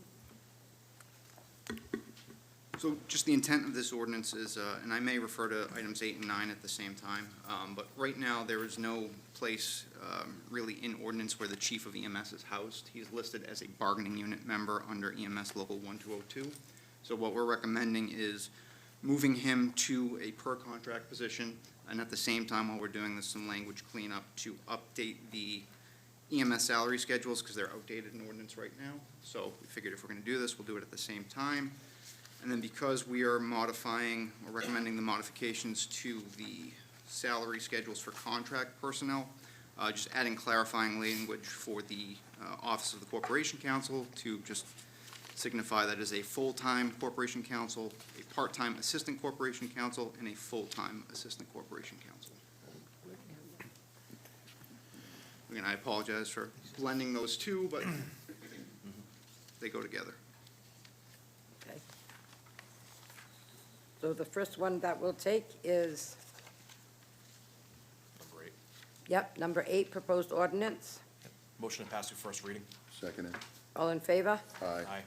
So just the intent of this ordinance is, and I may refer to items 8 and 9 at the same time, but right now, there is no place really in ordinance where the chief of EMS is housed. He's listed as a bargaining unit member under EMS Local 1202. So what we're recommending is moving him to a per-contract position, and at the same time, while we're doing this, some language cleanup to update the EMS salary schedules, because they're outdated in ordinance right now. So we figured if we're gonna do this, we'll do it at the same time. And then because we are modifying, or recommending the modifications to the salary schedules for contract personnel, just adding clarifying language for the Office of the Corporation Counsel to just signify that is a full-time corporation counsel, a part-time assistant corporation counsel, and a full-time assistant corporation counsel. Again, I apologize for blending those two, but they go together. Okay. So the first one that we'll take is, Number 8. yep, number 8, proposed ordinance. Motion to pass through first reading. Seconded, All in favor? aye. Aye.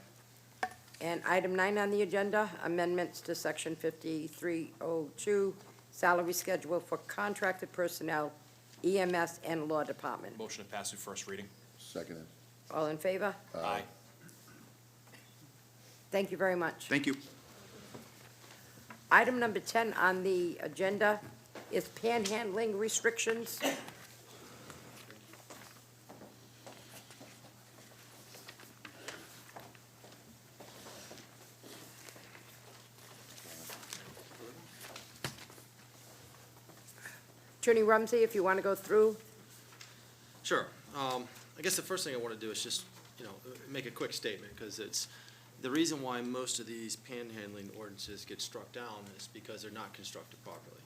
And item 9 on the agenda, amendments to section 5302, salary schedule for contracted personnel, EMS and Law Department. Motion to pass through first reading. Seconded, All in favor? Aye. Thank you very much. Thank you. Item number 10 on the agenda is panhandling restrictions. Attorney Rumsey, if you want to go through? Sure. I guess the first thing I want to do is just, make a quick statement, because it's, the reason why most of these panhandling ordinances get struck down is because they're not constructed properly.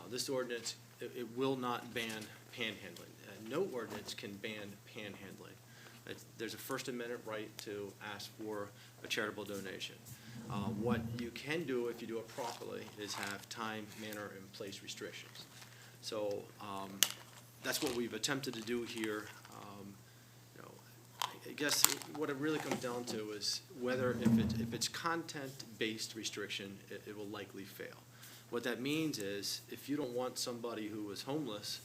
This ordinance, it will not ban panhandling. No ordinance can ban panhandling. There's a First Amendment right to ask for a charitable donation. What you can do if you do it properly is have time, manner, and place restrictions. So that's what we've attempted to do here. I guess what it really comes down to is whether if it's content-based restriction, it will likely fail. What that means is if you don't want somebody who is homeless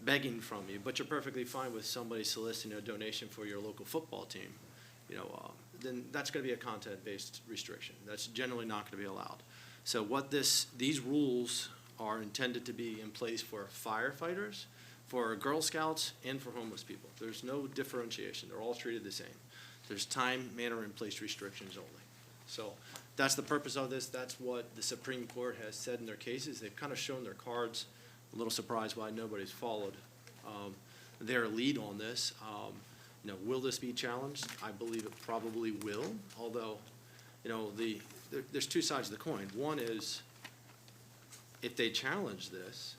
begging from you, but you're perfectly fine with somebody soliciting a donation for your local football team, then that's going to be a content-based restriction. That's generally not going to be allowed. So what these rules are intended to be in place for firefighters, for Girl Scouts, and for homeless people. There's no differentiation. They're all treated the same. There's time, manner, and place restrictions only. So that's the purpose of this. That's what the Supreme Court has said in their cases. They've kind of shown their cards. A little surprised why nobody's followed their lead on this. Will this be challenged? I believe it probably will, although, there's two sides of the coin. One is, if they challenge this,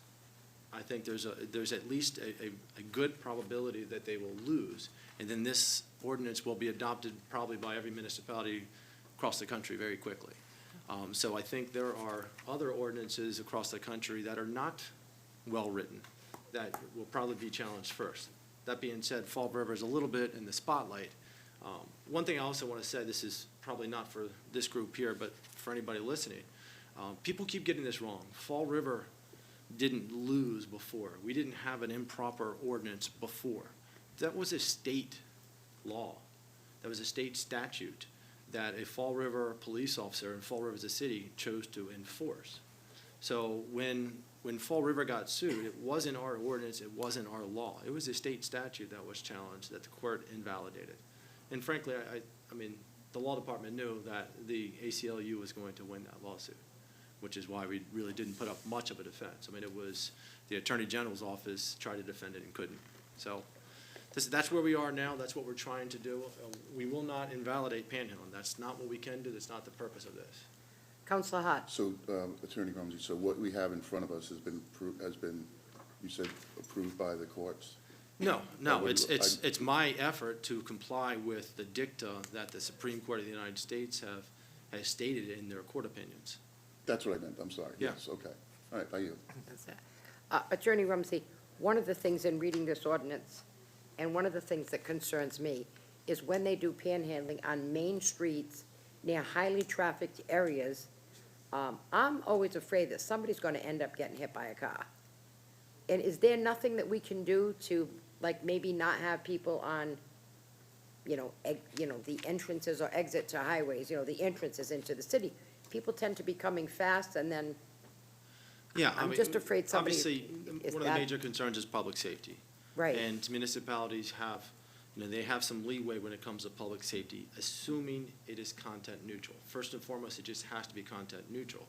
I think there's at least a good probability that they will lose, and then this ordinance will be adopted probably by every municipality across the country very quickly. So I think there are other ordinances across the country that are not well-written that will probably be challenged first. That being said, Fall River is a little bit in the spotlight. One thing I also want to say, this is probably not for this group here, but for anybody listening, people keep getting this wrong. Fall River didn't lose before. We didn't have an improper ordinance before. That was a state law. That was a state statute that a Fall River police officer in Fall River as a city chose to enforce. So when Fall River got sued, it wasn't our ordinance, it wasn't our law. It was a state statute that was challenged, that the court invalidated. And frankly, I mean, the law department knew that the ACLU was going to win that lawsuit, which is why we really didn't put up much of a defense. I mean, it was the Attorney General's office tried to defend it and couldn't. So that's where we are now. That's what we're trying to do. We will not invalidate panhandling. That's not what we can do. That's not the purpose of this. Counselor Hart? So, Attorney Rumsey, so what we have in front of us has been, you said, approved by the courts? No, it's my effort to comply with the dicta that the Supreme Court of the United States has stated in their court opinions. That's what I meant, I'm sorry. Yeah. Yes, okay. All right, I yield. That's it. Attorney Rumsey, one of the things in reading this ordinance, and one of the things that concerns me, is when they do panhandling on main streets near highly trafficked areas, I'm always afraid that somebody's gonna end up getting hit by a car. And is there nothing that we can do to, like, maybe not have people on, the entrances or exits to highways, the entrances into the city? People tend to be coming fast, and then Yeah, I'm just afraid somebody obviously, is one of the that- major concerns is public safety. Right. And municipalities have, they have some leeway when it comes to public safety, assuming it is content neutral. First and foremost, it just has to be content neutral.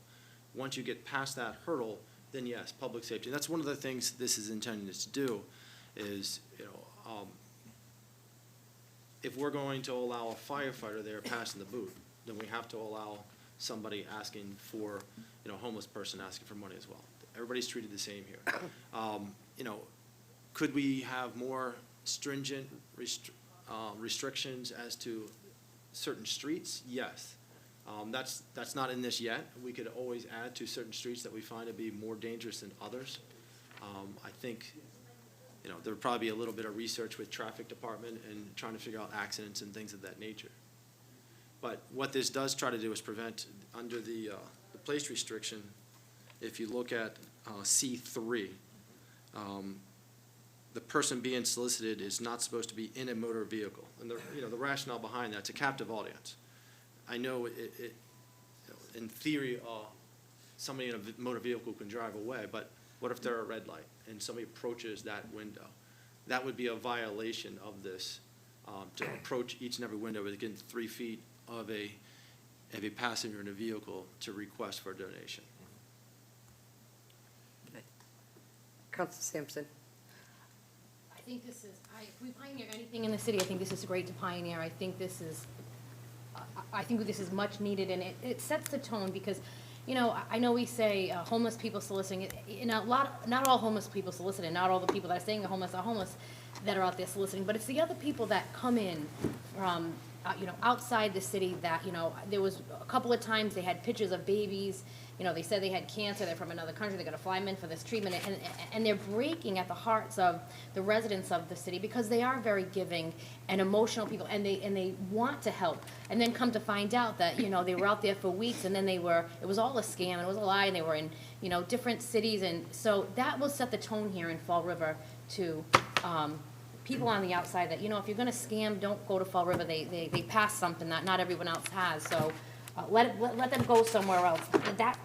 Once you get past that hurdle, then yes, public safety. That's one of the things this is intended to do, is, if we're going to allow a firefighter there passing the boot, then we have to allow somebody asking for, a homeless person asking for money as well. Everybody's treated the same here. Could we have more stringent restrictions as to certain streets? Yes. That's not in this yet. We could always add to certain streets that we find to be more dangerous than others. I think, there would probably be a little bit of research with traffic department and trying to figure out accidents and things of that nature. But what this does try to do is prevent, under the place restriction, if you look at C3, the person being solicited is not supposed to be in a motor vehicle. And the rationale behind that, it's a captive audience. I know in theory, somebody in a motor vehicle can drive away, but what if they're at a red light and somebody approaches that window? That would be a violation of this, to approach each and every window within 3 feet of a passenger in a vehicle to request for a donation. Council Sampson. I think this is, if we pioneer anything in the city, I think this is great to pioneer. I think this is, I think this is much needed, and it sets the tone, because, you know, I know we say homeless people soliciting, you know, not all homeless people solicit, and not all the people that are saying they're homeless that are out there soliciting, but it's the other people that come in from, you know, outside the city that, you know, there was a couple of times they had pictures of babies, you know, they said they had cancer, they're from another country, they're gonna fly them in for this treatment, and they're breaking at the hearts of the residents of the city, because they are very giving and emotional people, and they want to help, and then come to find out that, you know, they were out there for weeks, and then it was all a scam, and it was a lie, and they were in, you know, different cities, and so that will set the tone here in Fall River to, people on the outside that, you know, if you're gonna scam, don't go to Fall River, they pass something that not everyone else has, so, let them go somewhere else.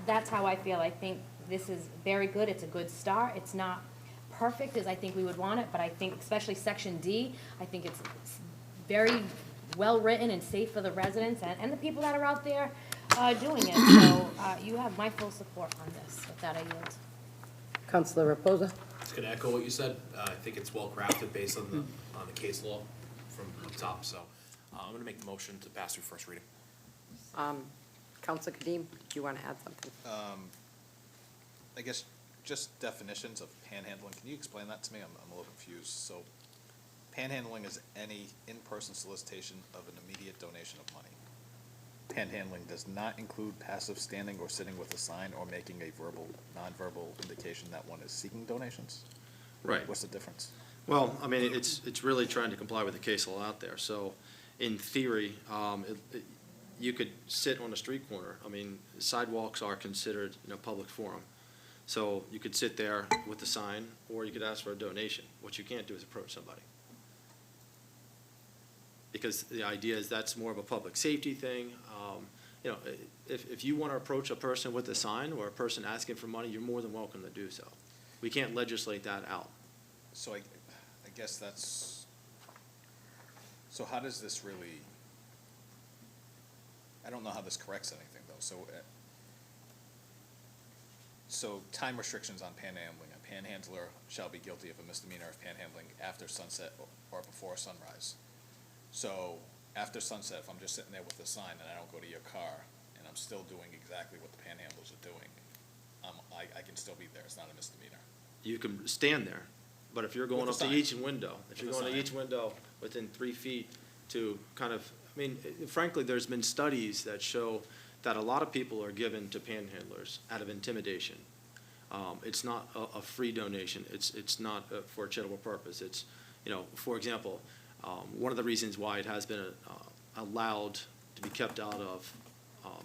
That's how I feel. I think this is very good. It's a good start. It's not perfect as I think we would want it, but I think especially Section D, I think it's very well-written and safe for the residents and the people that are out there doing it. So you have my full support on this. With that, I yield. Councilor Reposa. Just gonna echo what you said. I think it's well-crafted based on the case law from up top, so I'm gonna make the motion to pass through first reading. Councilor Kadim, do you want to add something? I guess just definitions of panhandling. Can you explain that to me? I'm a little confused. So panhandling is any in-person solicitation of an immediate donation of money. Panhandling does not include passive standing or sitting with a sign or making a verbal, nonverbal indication that one is seeking donations. Right. What's the difference? Well, I mean, it's really trying to comply with the case law out there. So in theory, you could sit on a street corner. I mean, sidewalks are considered, you know, public forum. So you could sit there with a sign, or you could ask for a donation. What you can't do is approach somebody. Because the idea is that's more of a public safety thing. You know, if you want to approach a person with a sign or a person asking for money, you're more than welcome to do so. We can't legislate that out. So I guess that's, so how does this really, I don't know how this corrects anything, though. So time restrictions on panhandling. A panhandler shall be guilty of a misdemeanor of panhandling after sunset or before sunrise. So after sunset, if I'm just sitting there with a sign and I don't go to your car and I'm still doing exactly what the panhandlers are doing, I can still be there. It's not a misdemeanor. You can stand there, but if you're going With up the to sign. each window, if you're With the going to sign. each window within 3 feet to kind of, I mean, frankly, there's been studies that show that a lot of people are given to panhandlers out of intimidation. It's not a free donation. It's not for a charitable purpose. It's, you know, for example, one of the reasons why it has been allowed to be kept out of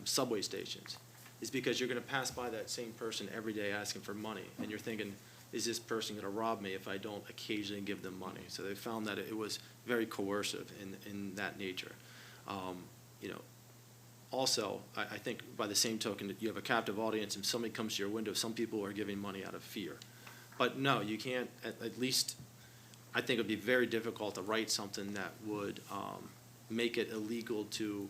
subway stations is because you're going to pass by that same person every day asking for money, and you're thinking, is this person going to rob me if I don't occasionally give them money? So they found that it was very coercive in that nature. You know, also, I think by the same token, that you have a captive audience, and somebody comes to your window, some people are giving money out of fear. But no, you can't, at least, I think it'd be very difficult to write something that would make it illegal to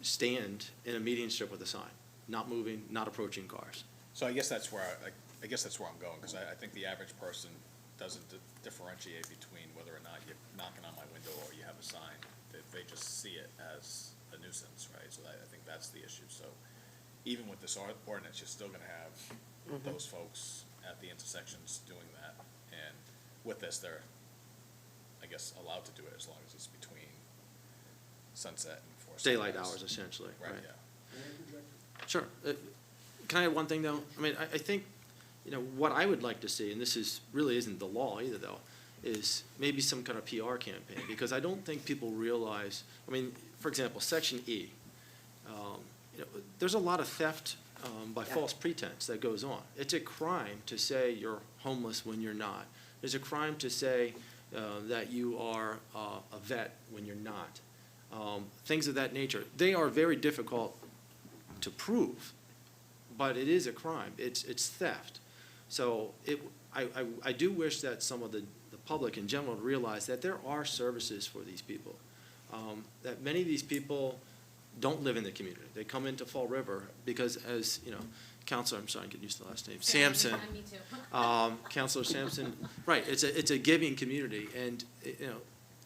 stand in a median strip with a sign, not moving, not approaching cars. So I guess that's where I guess that's where I'm going, because I think the average person doesn't differentiate between whether or not you're knocking on my window or you have a sign. They just see it as a nuisance, right? So I think that's the issue. So even with this ordinance, you're still gonna have those folks at the intersections doing that. And with this, they're, I guess, allowed to do it as long as it's between sunset and before sunrise. Daylight hours, essentially. Right, yeah. Sure. Can I add one thing, though? I mean, I think, you know, what I would like to see, and this really isn't the law either, though, is maybe some kind of PR campaign, because I don't think people realize, I mean, for example, Section E, you know, there's a lot of theft by false pretense that goes on. It's a crime to say you're homeless when you're not. There's a crime to say that you are a vet when you're not. Things of that nature. They are very difficult to prove, but it is a crime. It's theft. So I do wish that some of the public in general realize that there are services for these people. That many of these people don't live in the community. They come into Fall River because as, you know, Counselor, I'm sorry, I'm getting used to the last name, Sampson. Me too. Counselor Sampson, right, it's a giving community, and, you know,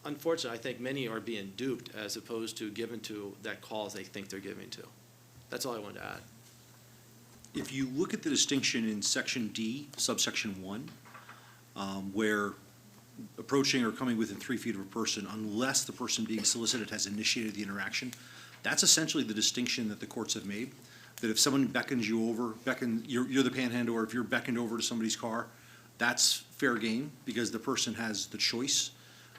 unfortunately, I think many are being duped as opposed to given to that cause they think they're giving to. That's all I wanted to add. If you look at the distinction in section D, subsection 1, where approaching or coming within 3 feet of a person unless the person being solicited has initiated the interaction, that's essentially the distinction that the courts have made, that if someone beckons you over, you're the panhandler, if you're beckoned over to somebody's car, that's fair game because the person has the choice.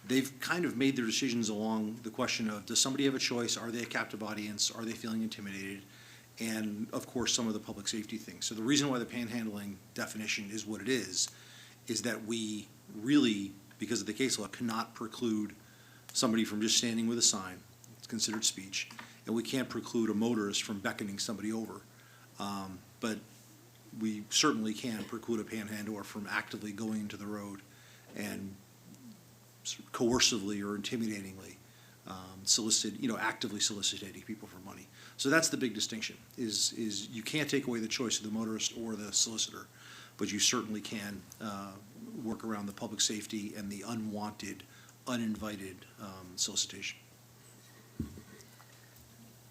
They've kind of made their decisions along the question of, does somebody have a choice? Are they a captive audience? Are they feeling intimidated? And, of course, some of the public safety things. So the reason why the panhandling definition is what it is that we really, because of the case law, cannot preclude somebody from just standing with a sign. It's considered speech. And we can't preclude a motorist from beckoning somebody over. But we certainly can preclude a panhandler from actively going into the road and coercively or intimidatingly actively soliciting people for money. So that's the big distinction, is you can't take away the choice of the motorist or the solicitor, but you certainly can work around the public safety and the unwanted, uninvited solicitation.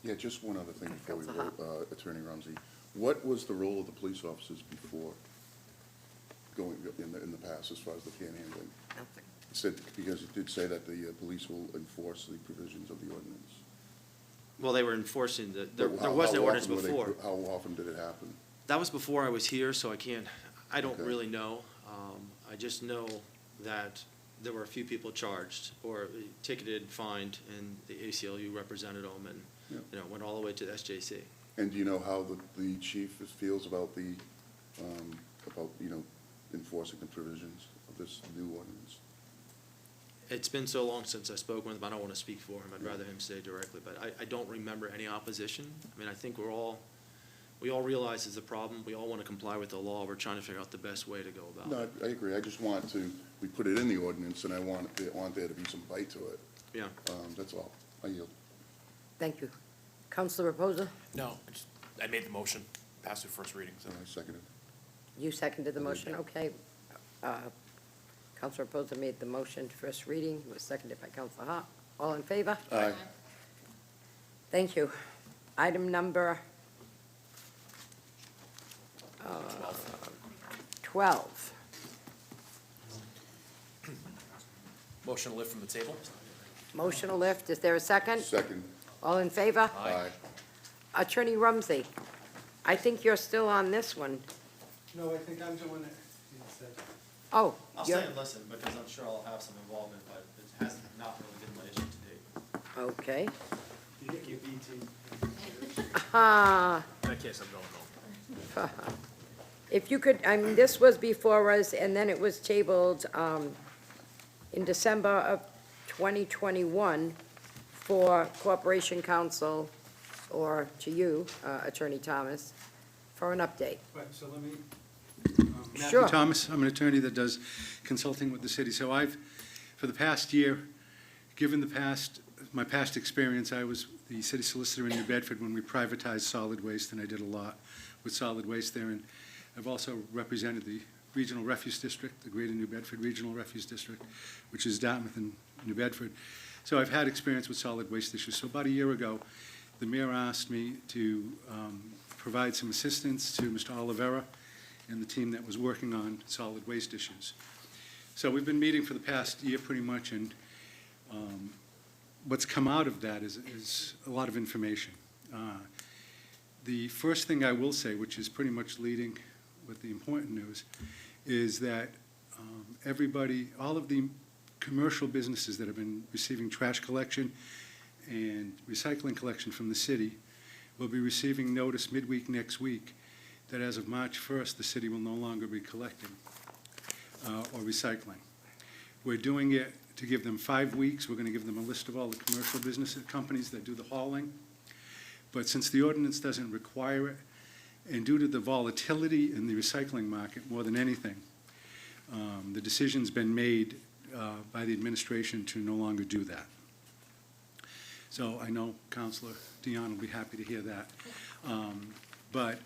Yeah, just one other thing before we vote, Attorney Rumsey. What was the role of the police officers before going in the past as far as the panhandling? Nothing. You said, because it did say that the police will enforce the provisions of the ordinance. Well, they were enforcing there How was no ordinance often were they- before. How often did it happen? That was before I was here, so I don't Okay. really know. I just know that there were a few people charged or ticketed, fined, and the ACLU represented them and, Yeah. you know, went all the way to the SJC. And do you know how the chief feels about enforcing the provisions of this new ordinance? It's been so long since I spoke with him, I don't want to speak for him. I'd rather him say directly, but I don't remember any opposition. I mean, I think we all realize it's a problem. We all want to comply with the law. We're trying to figure out the best way to go about it. No, I agree. I just we put it in the ordinance, and I want there to be some bite to it. Yeah. That's all. I yield. Thank you. Counselor Reposa? No, I made the motion, pass through first reading, so. I second it. You seconded the motion, okay. Counselor Reposa made the motion to first reading, was seconded by Counselor Hart. All in favor? Aye. Thank you. Item number 12. Motion to lift from the table? Motion to lift, is there a second? Second. All in favor? Aye. Attorney Rumsey, I think you're still on this one. No, I think I'm doing it. Oh, I'll you're, stay and listen because I'm sure I'll have some involvement, but it has not really been my issue to date. okay. You get your BT. Ah, In that case, I'm going home. if you could, I mean, this was before us, and then it was tabled in December of 2021 for Corporation Counsel, or to you, Attorney Thomas, for an update. Right, so let me, Sure. Matthew Thomas, I'm an attorney that does consulting with the city. So for the past year, given my past experience, I was the city solicitor in New Bedford when we privatized solid waste, and I did a lot with solid waste there. And I've also represented the Regional Refuse District, the Greater New Bedford Regional Refuse District, which is Dartmouth and New Bedford. So I've had experience with solid waste issues. So about a year ago, the mayor asked me to provide some assistance to Mr. Oliveira and the team that was working on solid waste issues. So we've been meeting for the past year pretty much, and what's come out of that is a lot of information. The first thing I will say, which is pretty much leading with the important news, is that all of the commercial businesses that have been receiving trash collection and recycling collection from the city will be receiving notice midweek next week that as of March 1st, the city will no longer be collecting or recycling. We're doing it to give them 5 weeks. We're going to give them a list of all the commercial business companies that do the hauling. But since the ordinance doesn't require it, and due to the volatility in the recycling market more than anything, the decision's been made by the administration to no longer do that. So I know Counselor Dion will be happy to hear that. But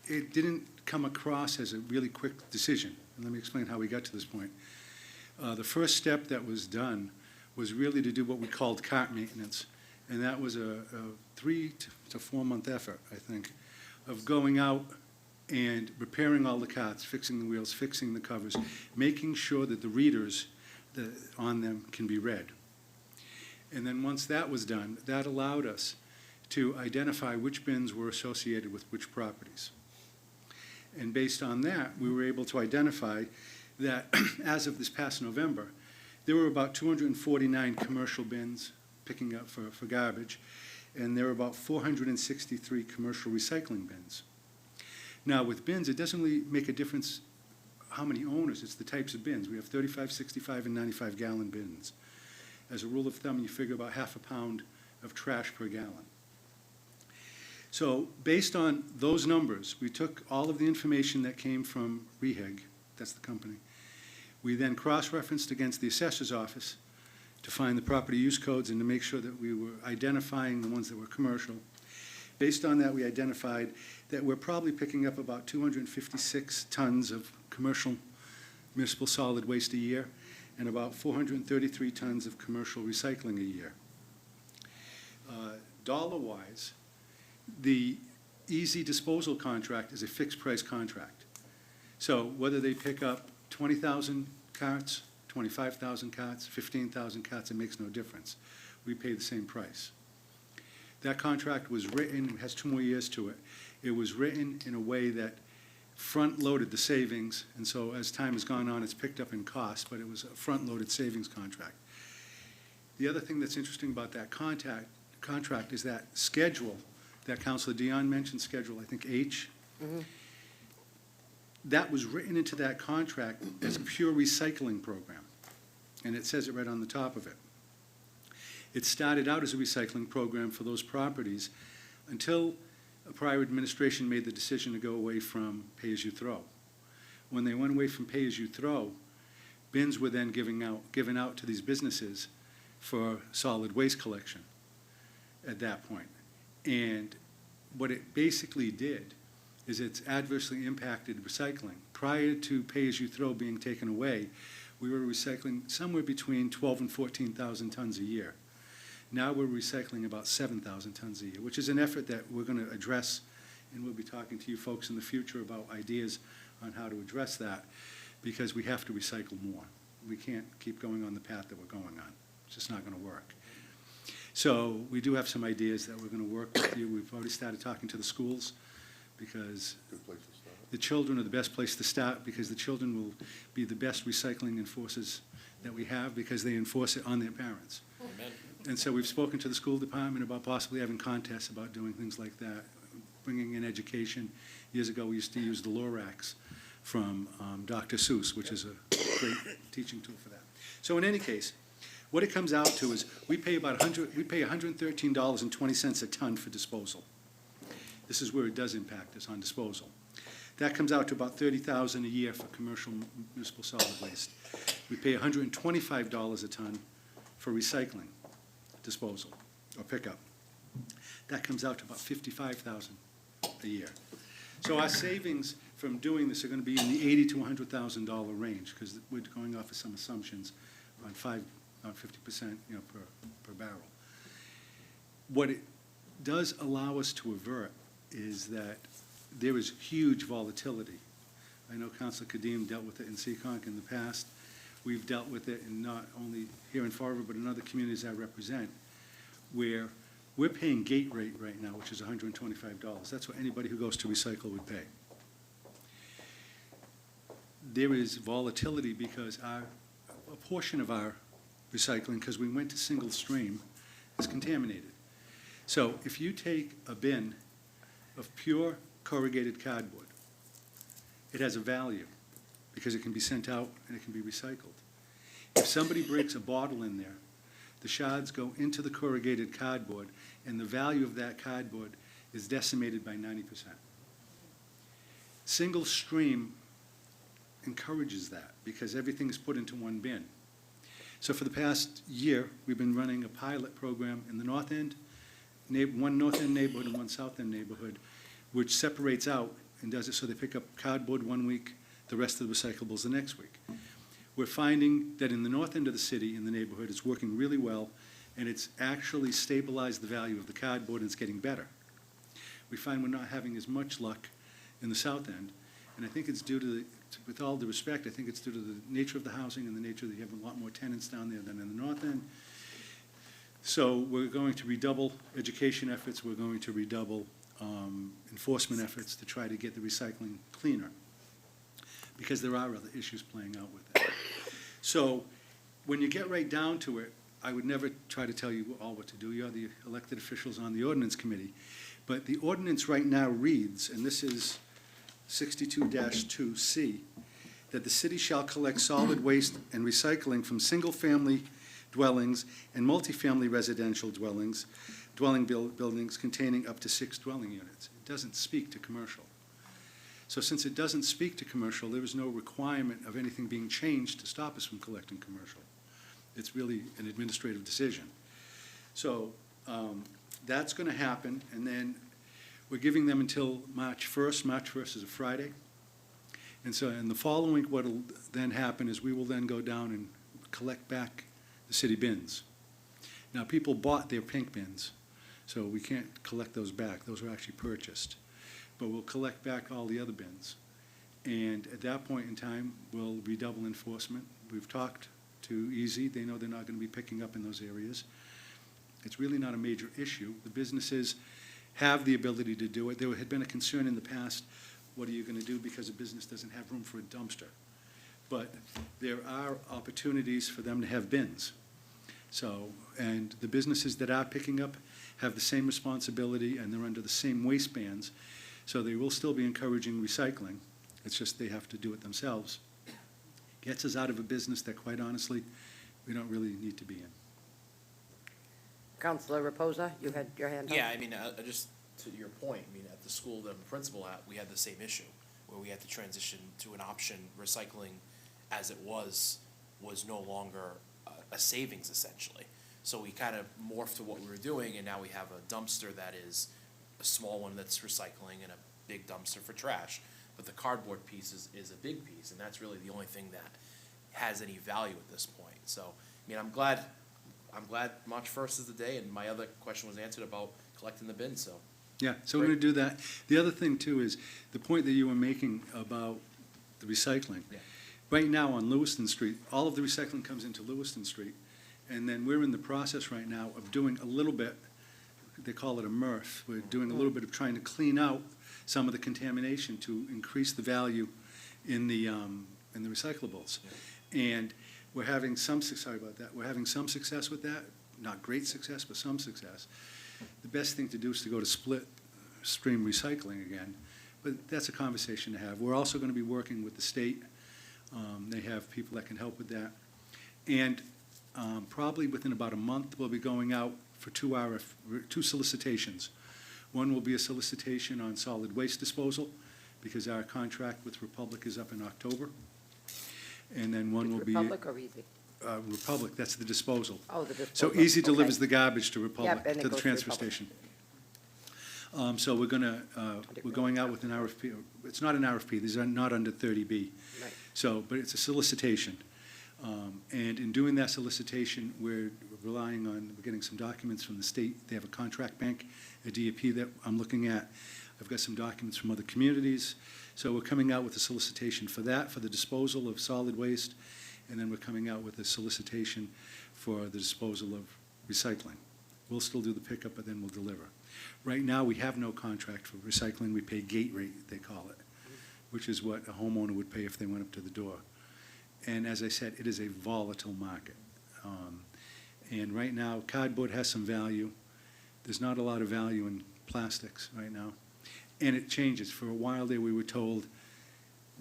it didn't come across as a really quick decision. And let me explain how we got to this point. The first step that was done was really to do what we called cart maintenance. And that was a 3 to 4 month effort, I think, of going out and repairing all the carts, fixing the wheels, fixing the covers, making sure that the readers on them can be read. And then once that was done, that allowed us to identify which bins were associated with which properties. And based on that, we were able to identify that as of this past November, there were about 249 commercial bins picking up for garbage, and there were about 463 commercial recycling bins. Now, with bins, it doesn't really make a difference how many owners, it's the types of bins. We have 35, 65, and 95-gallon bins. As a rule of thumb, you figure about half a pound of trash per gallon. So based on those numbers, we took all of the information that came from REHAG, that's the company. We then cross-referenced against the assessor's office to find the property use codes and to make sure that we were identifying the ones that were commercial. Based on that, we identified that we're probably picking up about 256 tons of commercial municipal solid waste a year and about 433 tons of commercial recycling a year. Dollar-wise, the easy disposal contract is a fixed-price contract. So whether they pick up 20,000 carts, 25,000 carts, 15,000 carts, it makes no difference. We pay the same price. That contract was written, it has 2 more years to it. It was written in a way that front-loaded the savings, and so as time has gone on, it's picked up in cost, but it was a front-loaded savings contract. The other thing that's interesting about that contract is that schedule that Councilor Dion mentioned, Schedule, I think, H. That was written into that contract as a pure recycling program, and it says it right on the top of it. It started out as a recycling program for those properties until a prior administration made the decision to go away from pay-as-you-throw. When they went away from pay-as-you-throw, bins were then given out to these businesses for solid waste collection at that point. And what it basically did is it's adversely impacted recycling. Prior to pay-as-you-throw being taken away, we were recycling somewhere between 12,000 and 14,000 tons a year. Now we're recycling about 7,000 tons a year, which is an effort that we're going to address, and we'll be talking to you folks in the future about ideas on how to address that, because we have to recycle more. We can't keep going on the path that we're going on. It's just not going to work. So we do have some ideas that we're going to work with you. We've already started talking to the schools, because the children are the best place to start, because the children will be the best recycling enforcers that we have, because they enforce it on their parents. Amen. And so we've spoken to the school department about possibly having contests about doing things like that, bringing in education. Years ago, we used to use the Lorax from Dr. Seuss, which is a great teaching tool for that. So in any case, what it comes out to is we pay $113.20 a ton for disposal. This is where it does impact us on disposal. That comes out to about $30,000 a year for commercial municipal solid waste. We pay $125 a ton for recycling disposal or pickup. That comes out to about $55,000 a year. So our savings from doing this are going to be in the $80,000 to $100,000 range, because we're going off of some assumptions on 50%, per barrel. What it does allow us to avert is that there is huge volatility. I know Councilor Kadim dealt with it in Seekonk in the past. We've dealt with it in not only here in Fall River, but in other communities I represent, where we're paying gate rate right now, which is $125. That's what anybody who goes to recycle would pay. There is volatility because a portion of our recycling, because we went to single stream, is contaminated. So if you take a bin of pure corrugated cardboard, it has a value because it can be sent out and it can be recycled. If somebody breaks a bottle in there, the shards go into the corrugated cardboard, and the value of that cardboard is decimated by 90%. Single stream encourages that because everything is put into one bin. So for the past year, we've been running a pilot program in the North End, one North End neighborhood and one South End neighborhood, which separates out and does it so they pick up cardboard one week, the rest of the recyclables the next week. We're finding that in the north end of the city, in the neighborhood, it's working really well, and it's actually stabilized the value of the cardboard, and it's getting better. We find we're not having as much luck in the south end, and I think it's due to with all due respect, I think it's due to the nature of the housing and the nature that you have a lot more tenants down there than in the north end. So we're going to redouble education efforts, we're going to redouble enforcement efforts to try to get the recycling cleaner, because there are other issues playing out with it. So when you get right down to it, I would never try to tell you all what to do. You're the elected officials on the ordinance committee. But the ordinance right now reads, and this is 62-2C, that the city shall collect solid waste and recycling from single-family dwellings and multifamily residential dwellings, buildings containing up to 6 dwelling units. It doesn't speak to commercial. So since it doesn't speak to commercial, there is no requirement of anything being changed to stop us from collecting commercial. It's really an administrative decision. So that's going to happen, and then we're giving them until March 1st. March 1st is a Friday. And so in the following, what will then happen is we will then go down and collect back the city bins. Now, people bought their pink bins, so we can't collect those back. Those were actually purchased. But we'll collect back all the other bins. And at that point in time, we'll redouble enforcement. We've talked to Easy. They know they're not going to be picking up in those areas. It's really not a major issue. The businesses have the ability to do it. There had been a concern in the past, what are you going to do because a business doesn't have room for a dumpster? But there are opportunities for them to have bins. So, and the businesses that are picking up have the same responsibility, and they're under the same waste bans. So they will still be encouraging recycling. It's just they have to do it themselves. Gets us out of a business that, quite honestly, we don't really need to be in. Councilor Reposa, you had your hand up? Yeah, I mean, just to your point, I mean, at the school that I'm a principal at, we had the same issue, where we had to transition to an option. Recycling, as it was no longer a savings, essentially. So we kind of morphed to what we were doing, and now we have a dumpster that is a small one that's recycling and a big dumpster for trash. But the cardboard piece is a big piece, and that's really the only thing that has any value at this point. So, I mean, I'm glad March 1st is the day, and my other question was answered about collecting the bins, so. Yeah, so we're going to do that. The other thing, too, is the point that you were making about the recycling. Yeah. Right now on Lewiston Street, all of the recycling comes into Lewiston Street, and then we're in the process right now of doing a little bit, they call it a MRF. We're doing a little bit of trying to clean out some of the contamination to increase the value in the recyclables. Yeah. And we're having some, sorry about that, we're having some success with that, not great success, but some success. The best thing to do is to go to split stream recycling again, but that's a conversation to have. We're also going to be working with the state. They have people that can help with that. And probably within about a month, we'll be going out for two solicitations. One will be a solicitation on solid waste disposal, because our contract with Republic is up in October. And then one will be. Republic or Easy? Republic, that's the disposal. Oh, the disposal. So Easy Okay. delivers the garbage to Yep, Republic, and it to the goes to transfer Republic. station. So we're going out with an RFP. It's not an RFP, these are not under 30B. Right. So, but it's a solicitation. And in doing that solicitation, we're relying on, we're getting some documents from the state. They have a contract bank, a DEP that I'm looking at. I've got some documents from other communities. So we're coming out with a solicitation for that, for the disposal of solid waste. And then we're coming out with a solicitation for the disposal of recycling. We'll still do the pickup, but then we'll deliver. Right now, we have no contract for recycling. We pay gate rate, they call it, which is what a homeowner would pay if they went up to the door. And as I said, it is a volatile market. And right now, cardboard has some value. There's not a lot of value in plastics right now. And it changes. For a while there, we were told,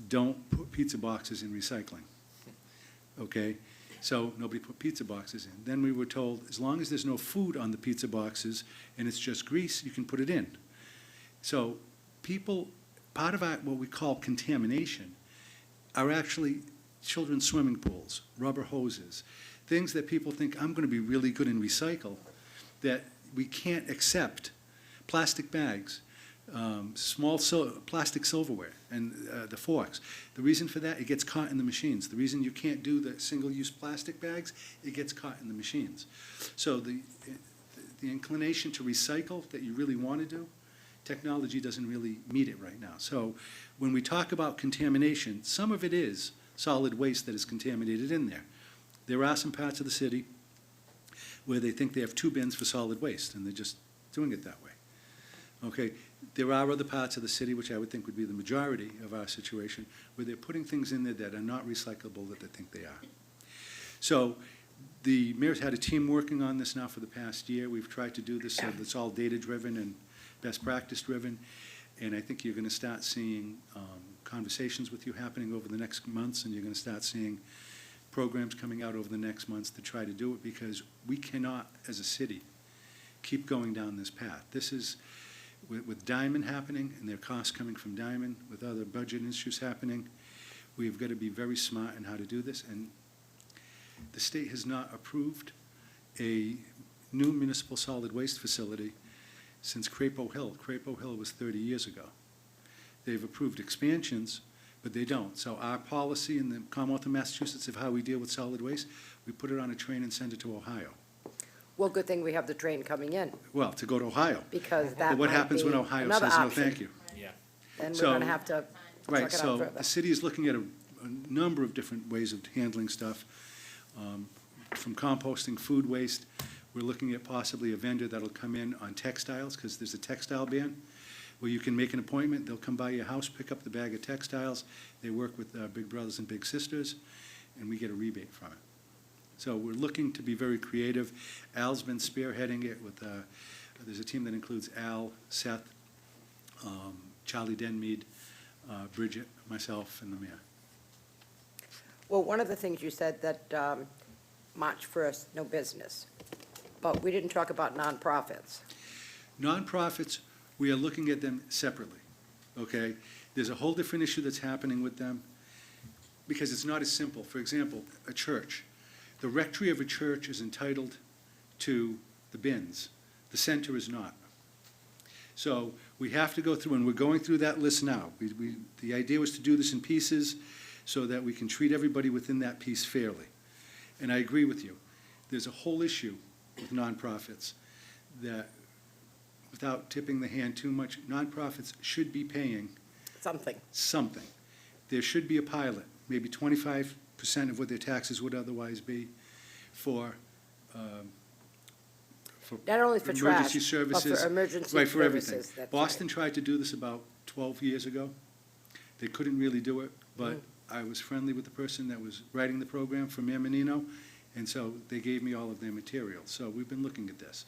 don't put pizza boxes in recycling. Okay? So nobody put pizza boxes in. Then we were told, as long as there's no food on the pizza boxes and it's just grease, you can put it in. So people, part of our, what we call contamination, are actually children's swimming pools, rubber hoses, things that people think, I'm gonna be really good in recycle, that we can't accept. Plastic bags, plastic silverware, and the forks. The reason for that, it gets caught in the machines. The reason you can't do the single-use plastic bags, it gets caught in the machines. So the inclination to recycle that you really want to do, technology doesn't really meet it right now. So when we talk about contamination, some of it is solid waste that is contaminated in there. There are some parts of the city where they think they have 2 bins for solid waste, and they're just doing it that way. Okay, there are other parts of the city, which I would think would be the majority of our situation, where they're putting things in there that are not recyclable that they think they are. So the mayor's had a team working on this now for the past year. We've tried to do this so that it's all data-driven and best practice-driven, and I think you're going to start seeing conversations with you happening over the next months, and you're going to start seeing programs coming out over the next months to try to do it, because we cannot, as a city, keep going down this path. This is, with Diamond happening, and their costs coming from Diamond, with other budget issues happening, we've got to be very smart in how to do this, and the state has not approved a new municipal solid waste facility since Crapo Hill. Crapo Hill was 30 years ago. They've approved expansions, but they don't. So our policy in the Commonwealth of Massachusetts of how we deal with solid waste, we put it on a train and send it to Ohio. Well, good thing we have the train coming in, Well, to go to Ohio. because that But what might happens when be Ohio another says no, option. thank you? Yeah. Then we're So- gonna have to Right, check it out so further. the city is looking at a number of different ways of handling stuff, from composting food waste. We're looking at possibly a vendor that'll come in on textiles, because there's a textile ban, where you can make an appointment, they'll come by your house, pick up the bag of textiles, they work with Big Brothers and Big Sisters, and we get a rebate from it. So we're looking to be very creative. Al's been spearheading it with, there's a team that includes Al, Seth, Charlie Denmead, Bridget, myself, and the mayor. Well, one of the things you said that March 1st, no business, but we didn't talk about nonprofits. Nonprofits, we are looking at them separately, okay? There's a whole different issue that's happening with them, because it's not as simple. For example, a church. The rectory of a church is entitled to the bins. The center is not. So we have to go through, and we're going through that list now. The idea was to do this in pieces so that we can treat everybody within that piece fairly. And I agree with you. There's a whole issue with nonprofits that, without tipping the hand too much, nonprofits should be paying something. There should be a pilot, maybe 25% of what their taxes would otherwise be for Not only for trash, emergency services. but for emergency Right, for everything. services. That's Boston tried to do this about 12 years ago. They couldn't really do it, but I was friendly with the person that was writing the program from Mayor Menino, and so they gave me all of their material. So we've been looking at this.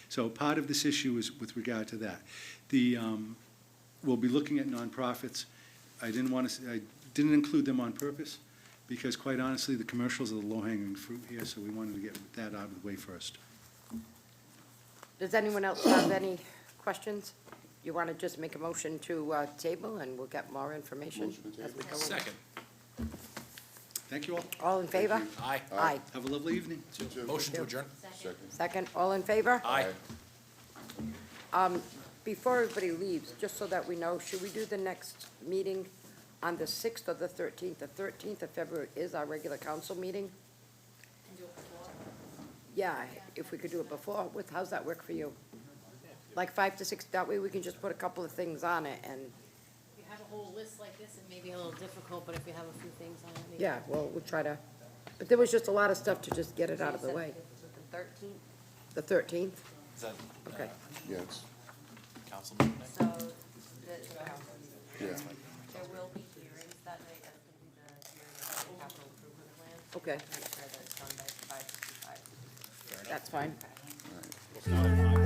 So part of this issue is with regard to that. We'll be looking at nonprofits. I didn't include them on purpose, because quite honestly, the commercials are the low-hanging fruit here, so we wanted to get that out of the way first. Does anyone else have any questions? You want to just make a motion to table, and we'll get more information as we go along? Second. Thank you all. All in favor? Aye. Aye. Have a lovely evening. Motion to adjourn. Second, all in favor? Aye. Before everybody leaves, just so that we know, should we do the next meeting on the 6th or the 13th? The 13th of February is our regular council meeting. Yeah, if we could do it before, how's that work for you? Like 5 to 6, that way we can just put a couple of things on it, and, If you have a whole list like this, it may be a little difficult, but if you have a few things on it. maybe- yeah, well, we'll try to, but there was just a lot of stuff to just get it out of the way. The 13th, The 13th? Is that Okay. Yeah, it's, council meeting? so the council meeting. yeah. There will be hearings that night, that's gonna be the hearing of the capital improvement plan. Okay, Make sure that it's done by 5:55. that's fine. All right.